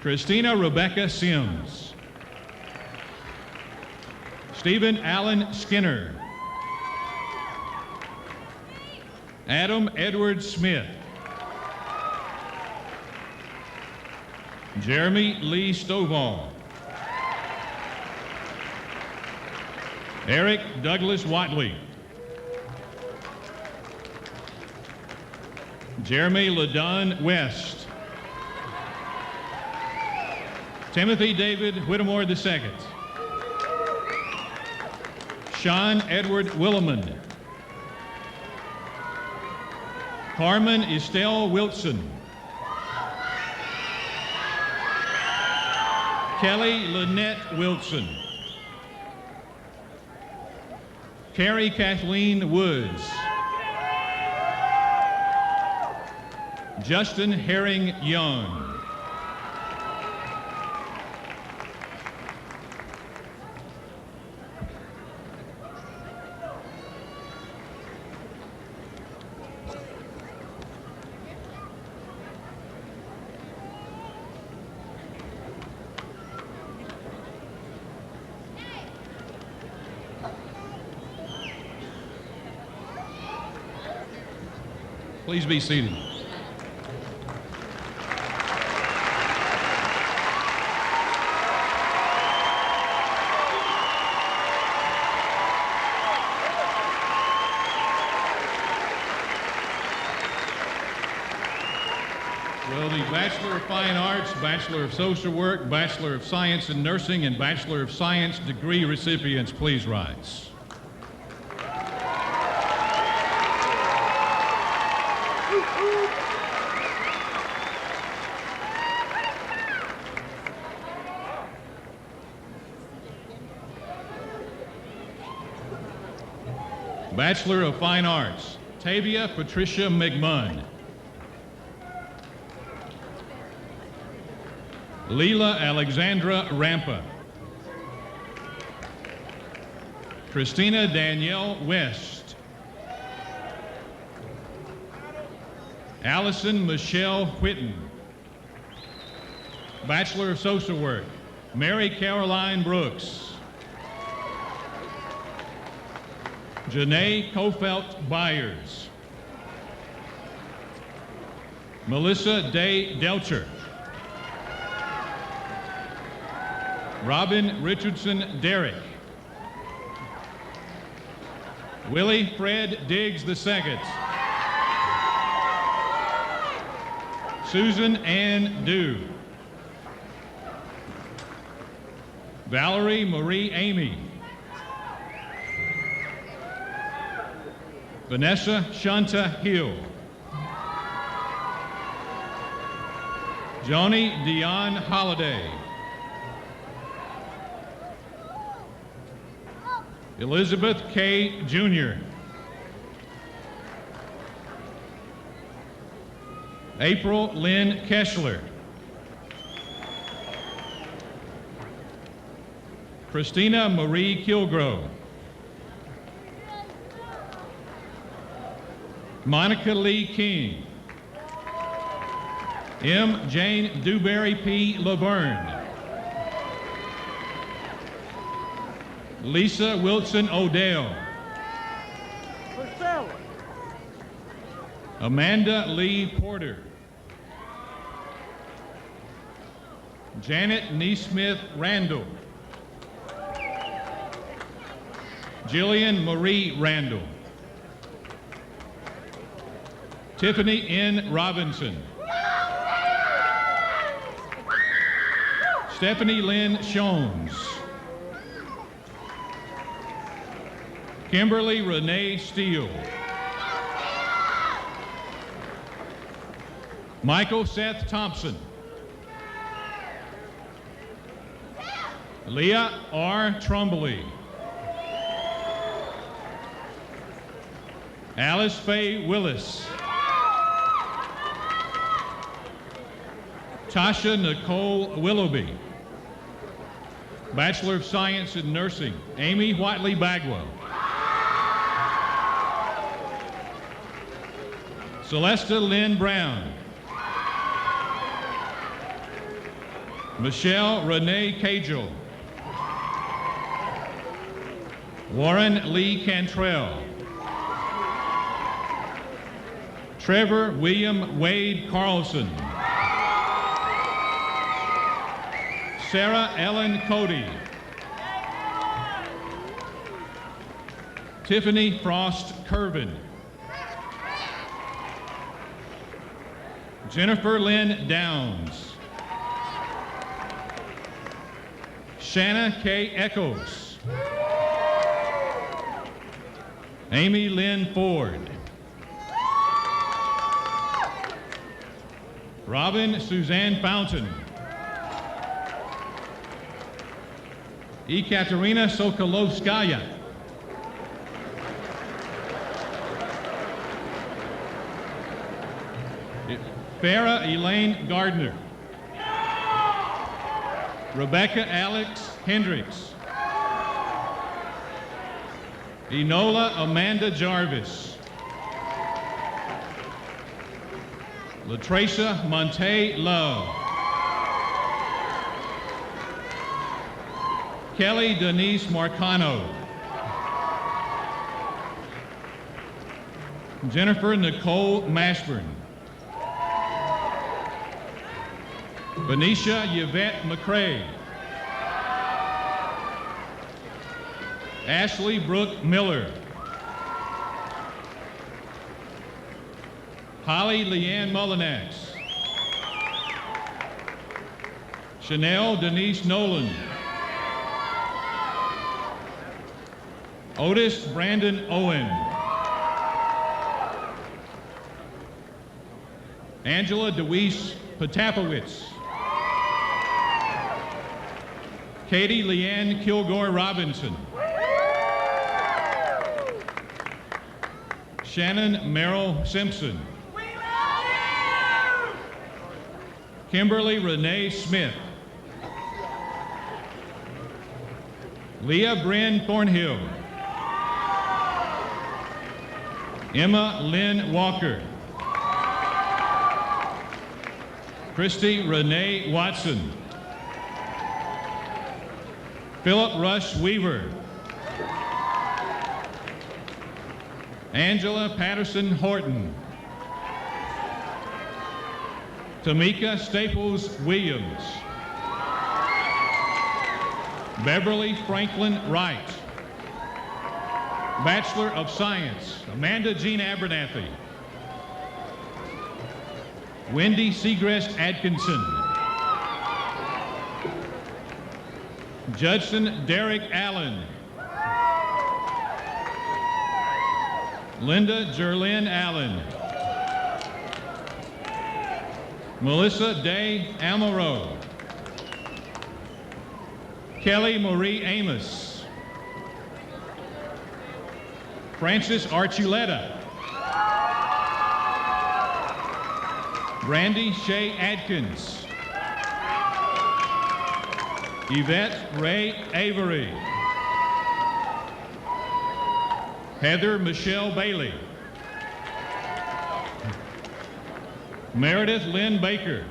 Christina Rebecca Sims. Stephen Allen Skinner. Adam Edward Smith. Jeremy Lee Stovall. Eric Douglas Watley. Jeremy LaDon West. Timothy David Whittemore II. Sean Edward Williman. Carmen Estelle Wilson. Kelly Lynette Wilson. Carrie Kathleen Woods. Justin Herring Young. Please be seated. Will the Bachelor of Fine Arts, Bachelor of Social Work, Bachelor of Science in Nursing, and Bachelor of Science degree recipients please rise? Bachelor of Fine Arts, Tavia Patricia McMunn. Leela Alexandra Rampa. Christina Danielle West. Allison Michelle Whitten. Bachelor of Social Work, Mary Caroline Brooks. Janae Kofelt Byers. Melissa Day Delcher. Robin Richardson Derrick. Willie Fred Diggs II. Susan Ann Dew. Valerie Marie Amy. Vanessa Shanta Hill. Joni Dion Holliday. Elizabeth K. Jr. April Lynn Kessler. Christina Marie Kilgrove. Monica Lee King. M. Jane Dewberry P. Laverne. Lisa Wilson Odell. Amanda Lee Porter. Janet Neesmith Randall. Jillian Marie Randall. Tiffany N. Robinson. Stephanie Lynn Shones. Kimberly Renee Steele. Michael Seth Thompson. Leah R. Trumbulley. Alice Faye Willis. Tasha Nicole Willoughby. Bachelor of Science in Nursing, Amy Whiteley Bagwell. Celesta Lynn Brown. Michelle Renee Cagel. Warren Lee Cantrell. Trevor William Wade Carlson. Sarah Ellen Cody. Tiffany Frost Curvin. Jennifer Lynn Downs. Shanna K. Echoes. Amy Lynn Ford. Robin Suzanne Fountain. Ekaterina Sokolovskaya. Farah Elaine Gardner. Rebecca Alex Hendricks. Enola Amanda Jarvis. Latracia Monte Love. Kelly Denise Marcano. Jennifer Nicole Mashburn. Benicia Yvette McCrae. Ashley Brooke Miller. Holly Leanne Mullinax. Chanel Denise Nolan. Otis Brandon Owen. Angela DeWeese Potapowicz. Katie Leanne Kilgore Robinson. Shannon Merrill Simpson. Kimberly Renee Smith. Leah Bryn Thornhill. Emma Lynn Walker. Christy Renee Watson. Philip Rush Weaver. Angela Patterson Horton. Tamika Staples Williams. Beverly Franklin Wright. Bachelor of Science, Amanda Jean Abernathy. Wendy Segrest Atkinson. Judson Derek Allen. Linda Jerlyn Allen. Melissa Day Amaro. Kelly Marie Amos. Francis Archuleta. Brandy Shea Adkins. Yvette Ray Avery. Heather Michelle Bailey. Meredith Lynn Baker.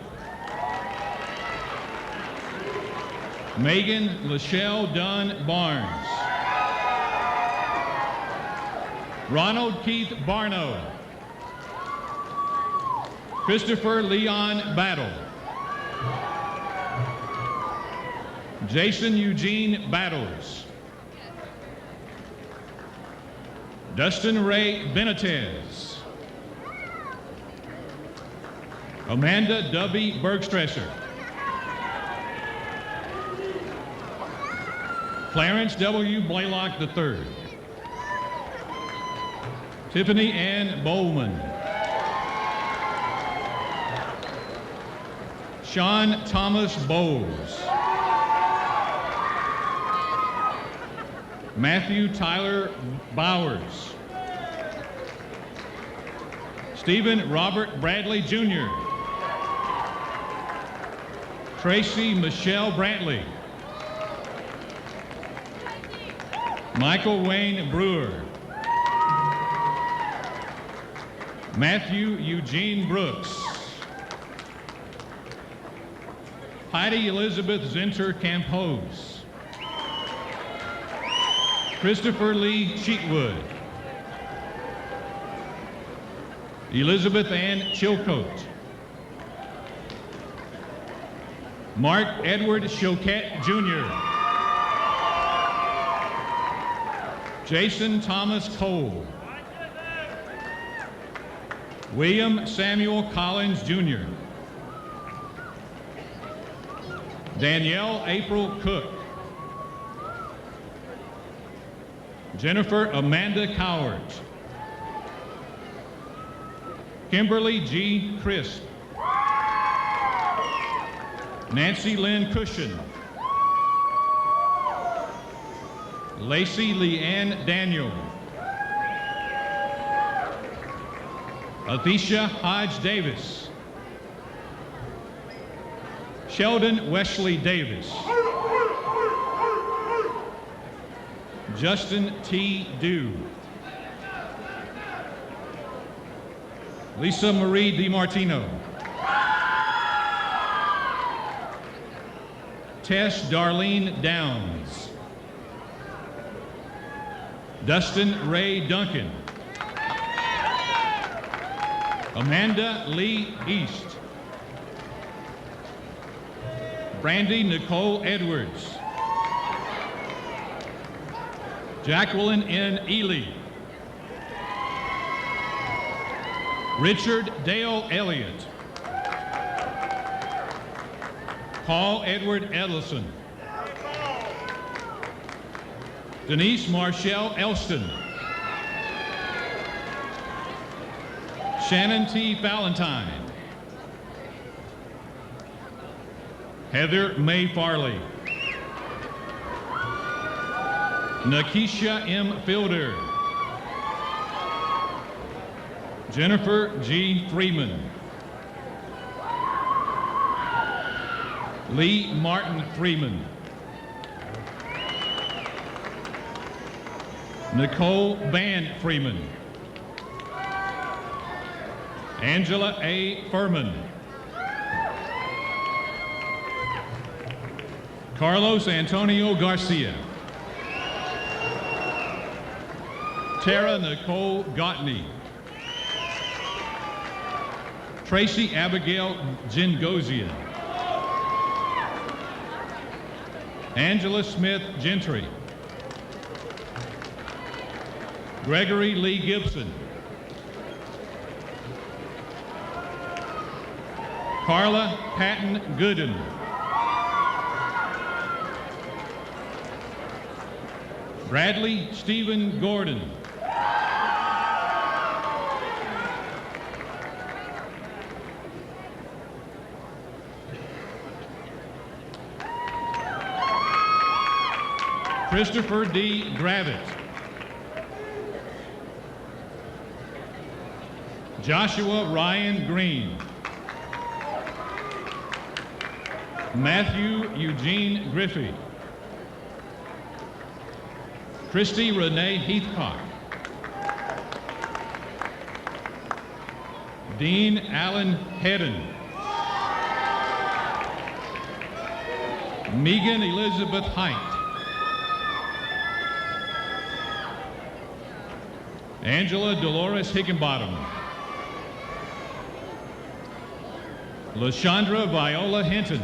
Megan Lachelle Dunn Barnes. Ronald Keith Barno. Christopher Leon Battle. Jason Eugene Battles. Dustin Ray Benitez. Amanda W. Bergstresser. Clarence W. Blaylock III. Tiffany Ann Bowman. Sean Thomas Bowles. Matthew Tyler Bowers. Stephen Robert Bradley Jr. Tracy Michelle Brantley. Michael Wayne Brewer. Matthew Eugene Brooks. Heidi Elizabeth Zinter Campos. Christopher Lee Cheatwood. Elizabeth Ann Chilcote. Mark Edward Choquette Jr. Jason Thomas Cole. William Samuel Collins Jr. Danielle April Cook. Jennifer Amanda Coward. Kimberly G. Crisp. Nancy Lynn Cushion. Lacey Leanne Daniel. Athesha Hodge Davis. Sheldon Wesley Davis. Justin T. Dew. Lisa Marie DiMartino. Tess Darlene Downs. Dustin Ray Duncan. Amanda Lee East. Brandy Nicole Edwards. Jacqueline N. Ely. Richard Dale Elliott. Paul Edward Edelson. Denise Marshall Elston. Shannon T. Valentine. Heather May Farley. Nakisha M. Fielder. Jennifer G. Freeman. Lee Martin Freeman. Nicole Van Freeman. Angela A. Furman. Carlos Antonio Garcia. Tara Nicole Gottney. Tracy Abigail Gingosian. Angela Smith Gentry. Gregory Lee Gibson. Carla Patton Gooden. Bradley Stephen Gordon. Christopher D. Gravitt. Joshua Ryan Green. Matthew Eugene Griffey. Christy Renee Heathcock. Dean Allen Hedden. Megan Elizabeth Height. Angela Dolores Higginbottom. LaShondra Viola Hinton.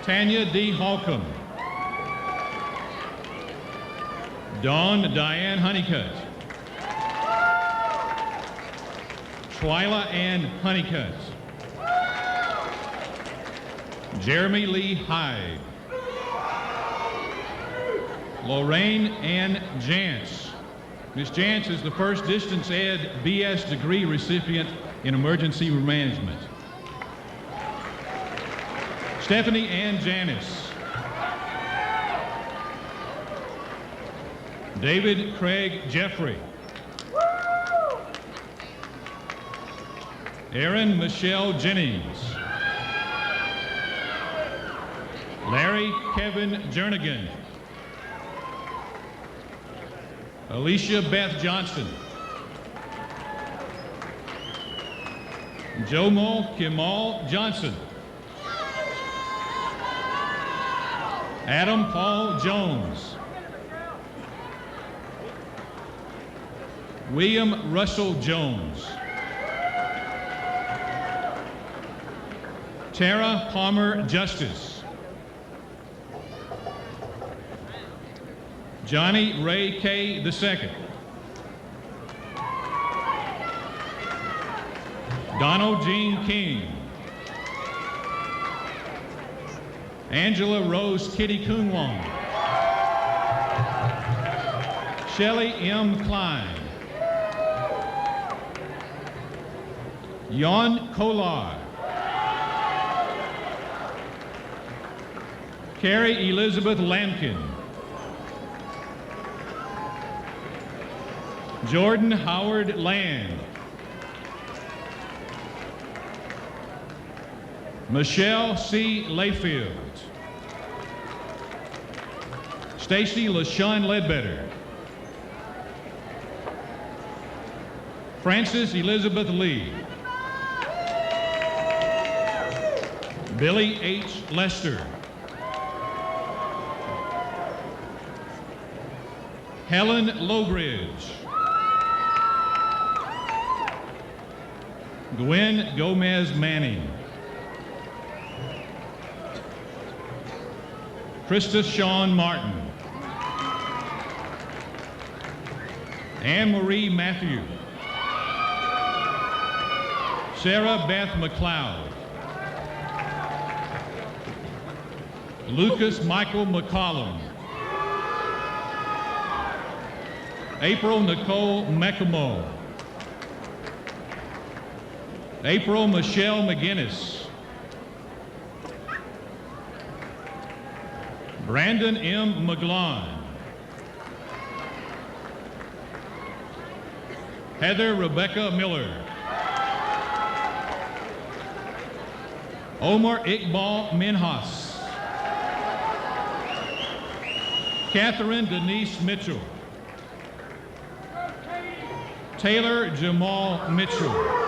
Tanya D. Holcomb. Dawn Diane Honeycutt. Twyla Ann Honeycutt. Jeremy Lee Hyde. Lorraine Ann Jantz. Ms. Jantz is the first distance ed BS degree recipient in emergency management. Stephanie Ann Janis. David Craig Jeffrey. Erin Michelle Jennings. Larry Kevin Jernigan. Alicia Beth Johnston. Jomo Kimal Johnson. Adam Paul Jones. William Russell Jones. Tara Palmer Justice. Johnny Ray K. II. Donald Jean King. Angela Rose Kitty Kunwong. Shelley M. Klein. Jan Kolar. Carrie Elizabeth Lampkin. Jordan Howard Land. Michelle C. Layfield. Stacy LaShawn Ledbetter. Frances Elizabeth Lee. Billy H. Lester. Helen Lowbridge. Gwen Gomez Manning. Krista Shawn Martin. Anne Marie Matthew. Sarah Beth McLeod. Lucas Michael McCollum. April Nicole Mekamo. April Michelle McGinnis. Brandon M. McGlon. Heather Rebecca Miller. Omar Iqbal Minhas. Catherine Denise Mitchell. Taylor Jamal Mitchell.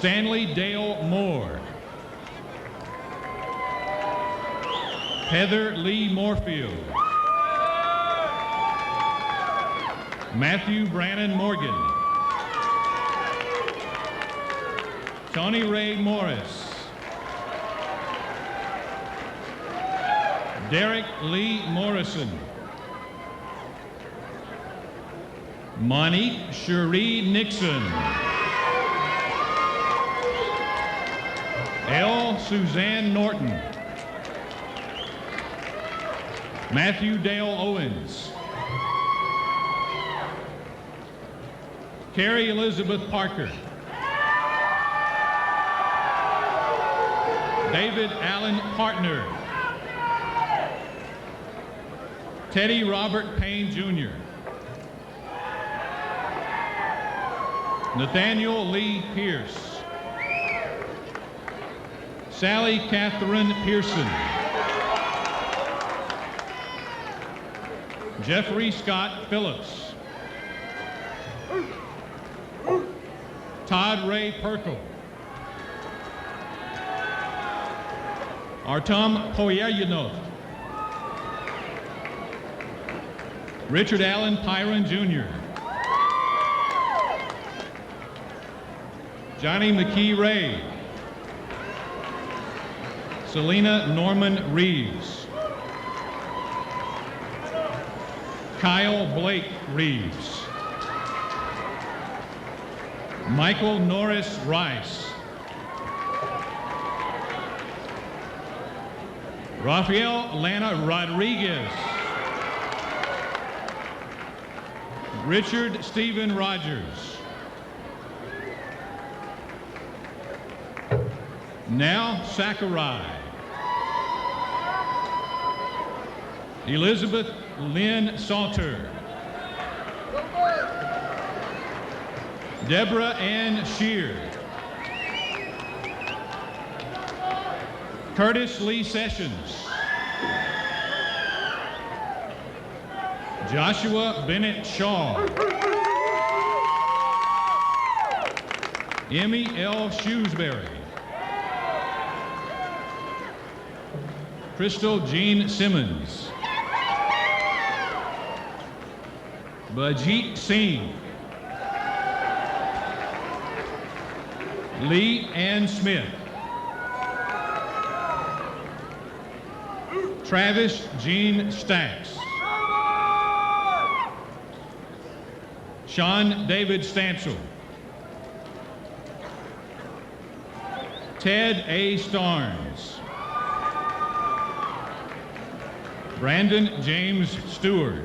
Stanley Dale Moore. Heather Lee Moorfield. Matthew Brannon Morgan. Tony Ray Morris. Derek Lee Morrison. Monique Cherie Nixon. L. Suzanne Norton. Matthew Dale Owens. Carrie Elizabeth Parker. David Allen Partner. Teddy Robert Payne Jr. Nathaniel Lee Pierce. Sally Catherine Pearson. Jeffrey Scott Phillips. Todd Ray Perkle. Artem Poyeryanov. Richard Allen Pyron Jr. Johnny McKee Ray. Selena Norman Reeves. Kyle Blake Reeves. Michael Norris Rice. Rafael Lana Rodriguez. Richard Stephen Rogers. Now Sakurai. Elizabeth Lynn Salter. Deborah Ann Shear. Curtis Lee Sessions. Joshua Bennett Shaw. Emmy L. Shrewsbury. Crystal Jean Simmons. Bajit Singh. Lee Ann Smith. Travis Jean Stacks. Sean David Stansel. Ted A. Starnes. Brandon James Stewart.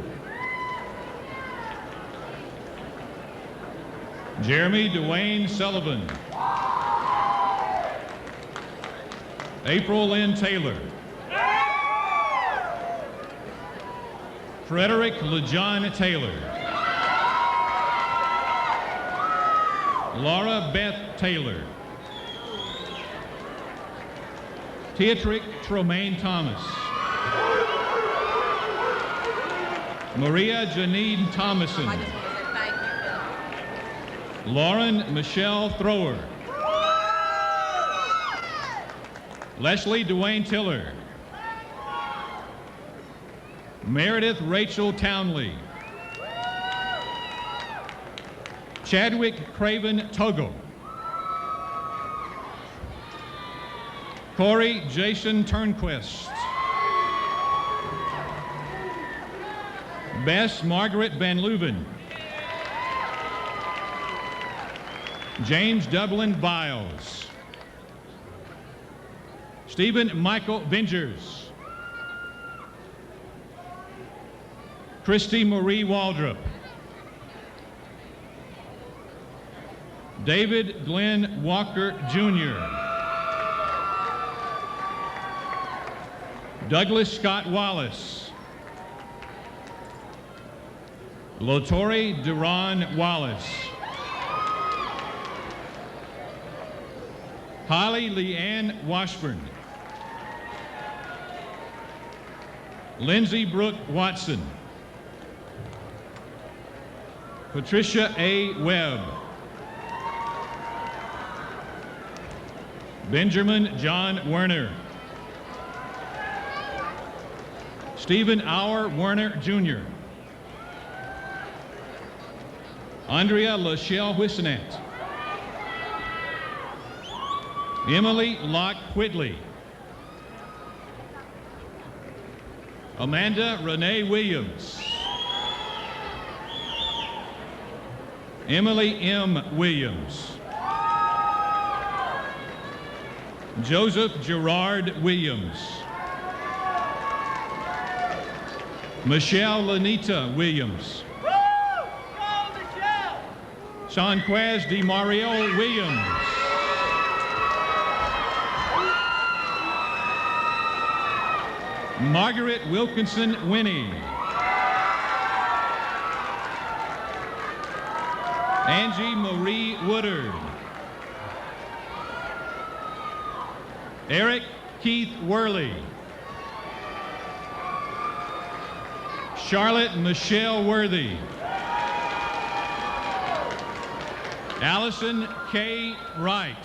Jeremy Dwayne Sullivan. April Lynn Taylor. Frederick LeJohn Taylor. Laura Beth Taylor. Teatrick Tremaine Thomas. Maria Janine Thomason. Lauren Michelle Thrower. Leslie Dwayne Tiller. Meredith Rachel Townley. Chadwick Craven Togo. Corey Jason Turnquist. Bess Margaret Van Leuven. James Dublin Biles. Stephen Michael Vengers. Christy Marie Waldrop. David Glenn Walker Jr. Douglas Scott Wallace. Lotori Duran Wallace. Holly Leanne Washburn. Lindsay Brooke Watson. Patricia A. Webb. Benjamin John Werner. Stephen Auer Werner Jr. Andrea Lachelle Whisenant. Emily Locke Whitley. Amanda Renee Williams. Emily M. Williams. Joseph Gerard Williams. Michelle Lanita Williams. Woo! Go, Michelle! Seanquez DeMario Williams. Margaret Wilkinson Winnie. Angie Marie Woodard. Eric Keith Worley. Charlotte Michelle Worthy. Allison K. Wright.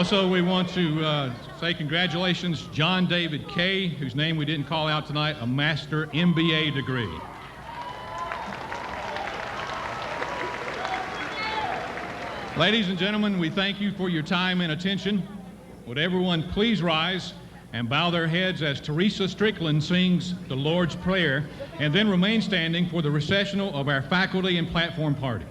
Also, we want to say congratulations, John David Kay, whose name we didn't call out tonight, a Master MBA degree. Ladies and gentlemen, we thank you for your time and attention. Would everyone please rise and bow their heads as Teresa Strickland sings the Lord's Prayer, and then remain standing for the recessional of our faculty and platform party.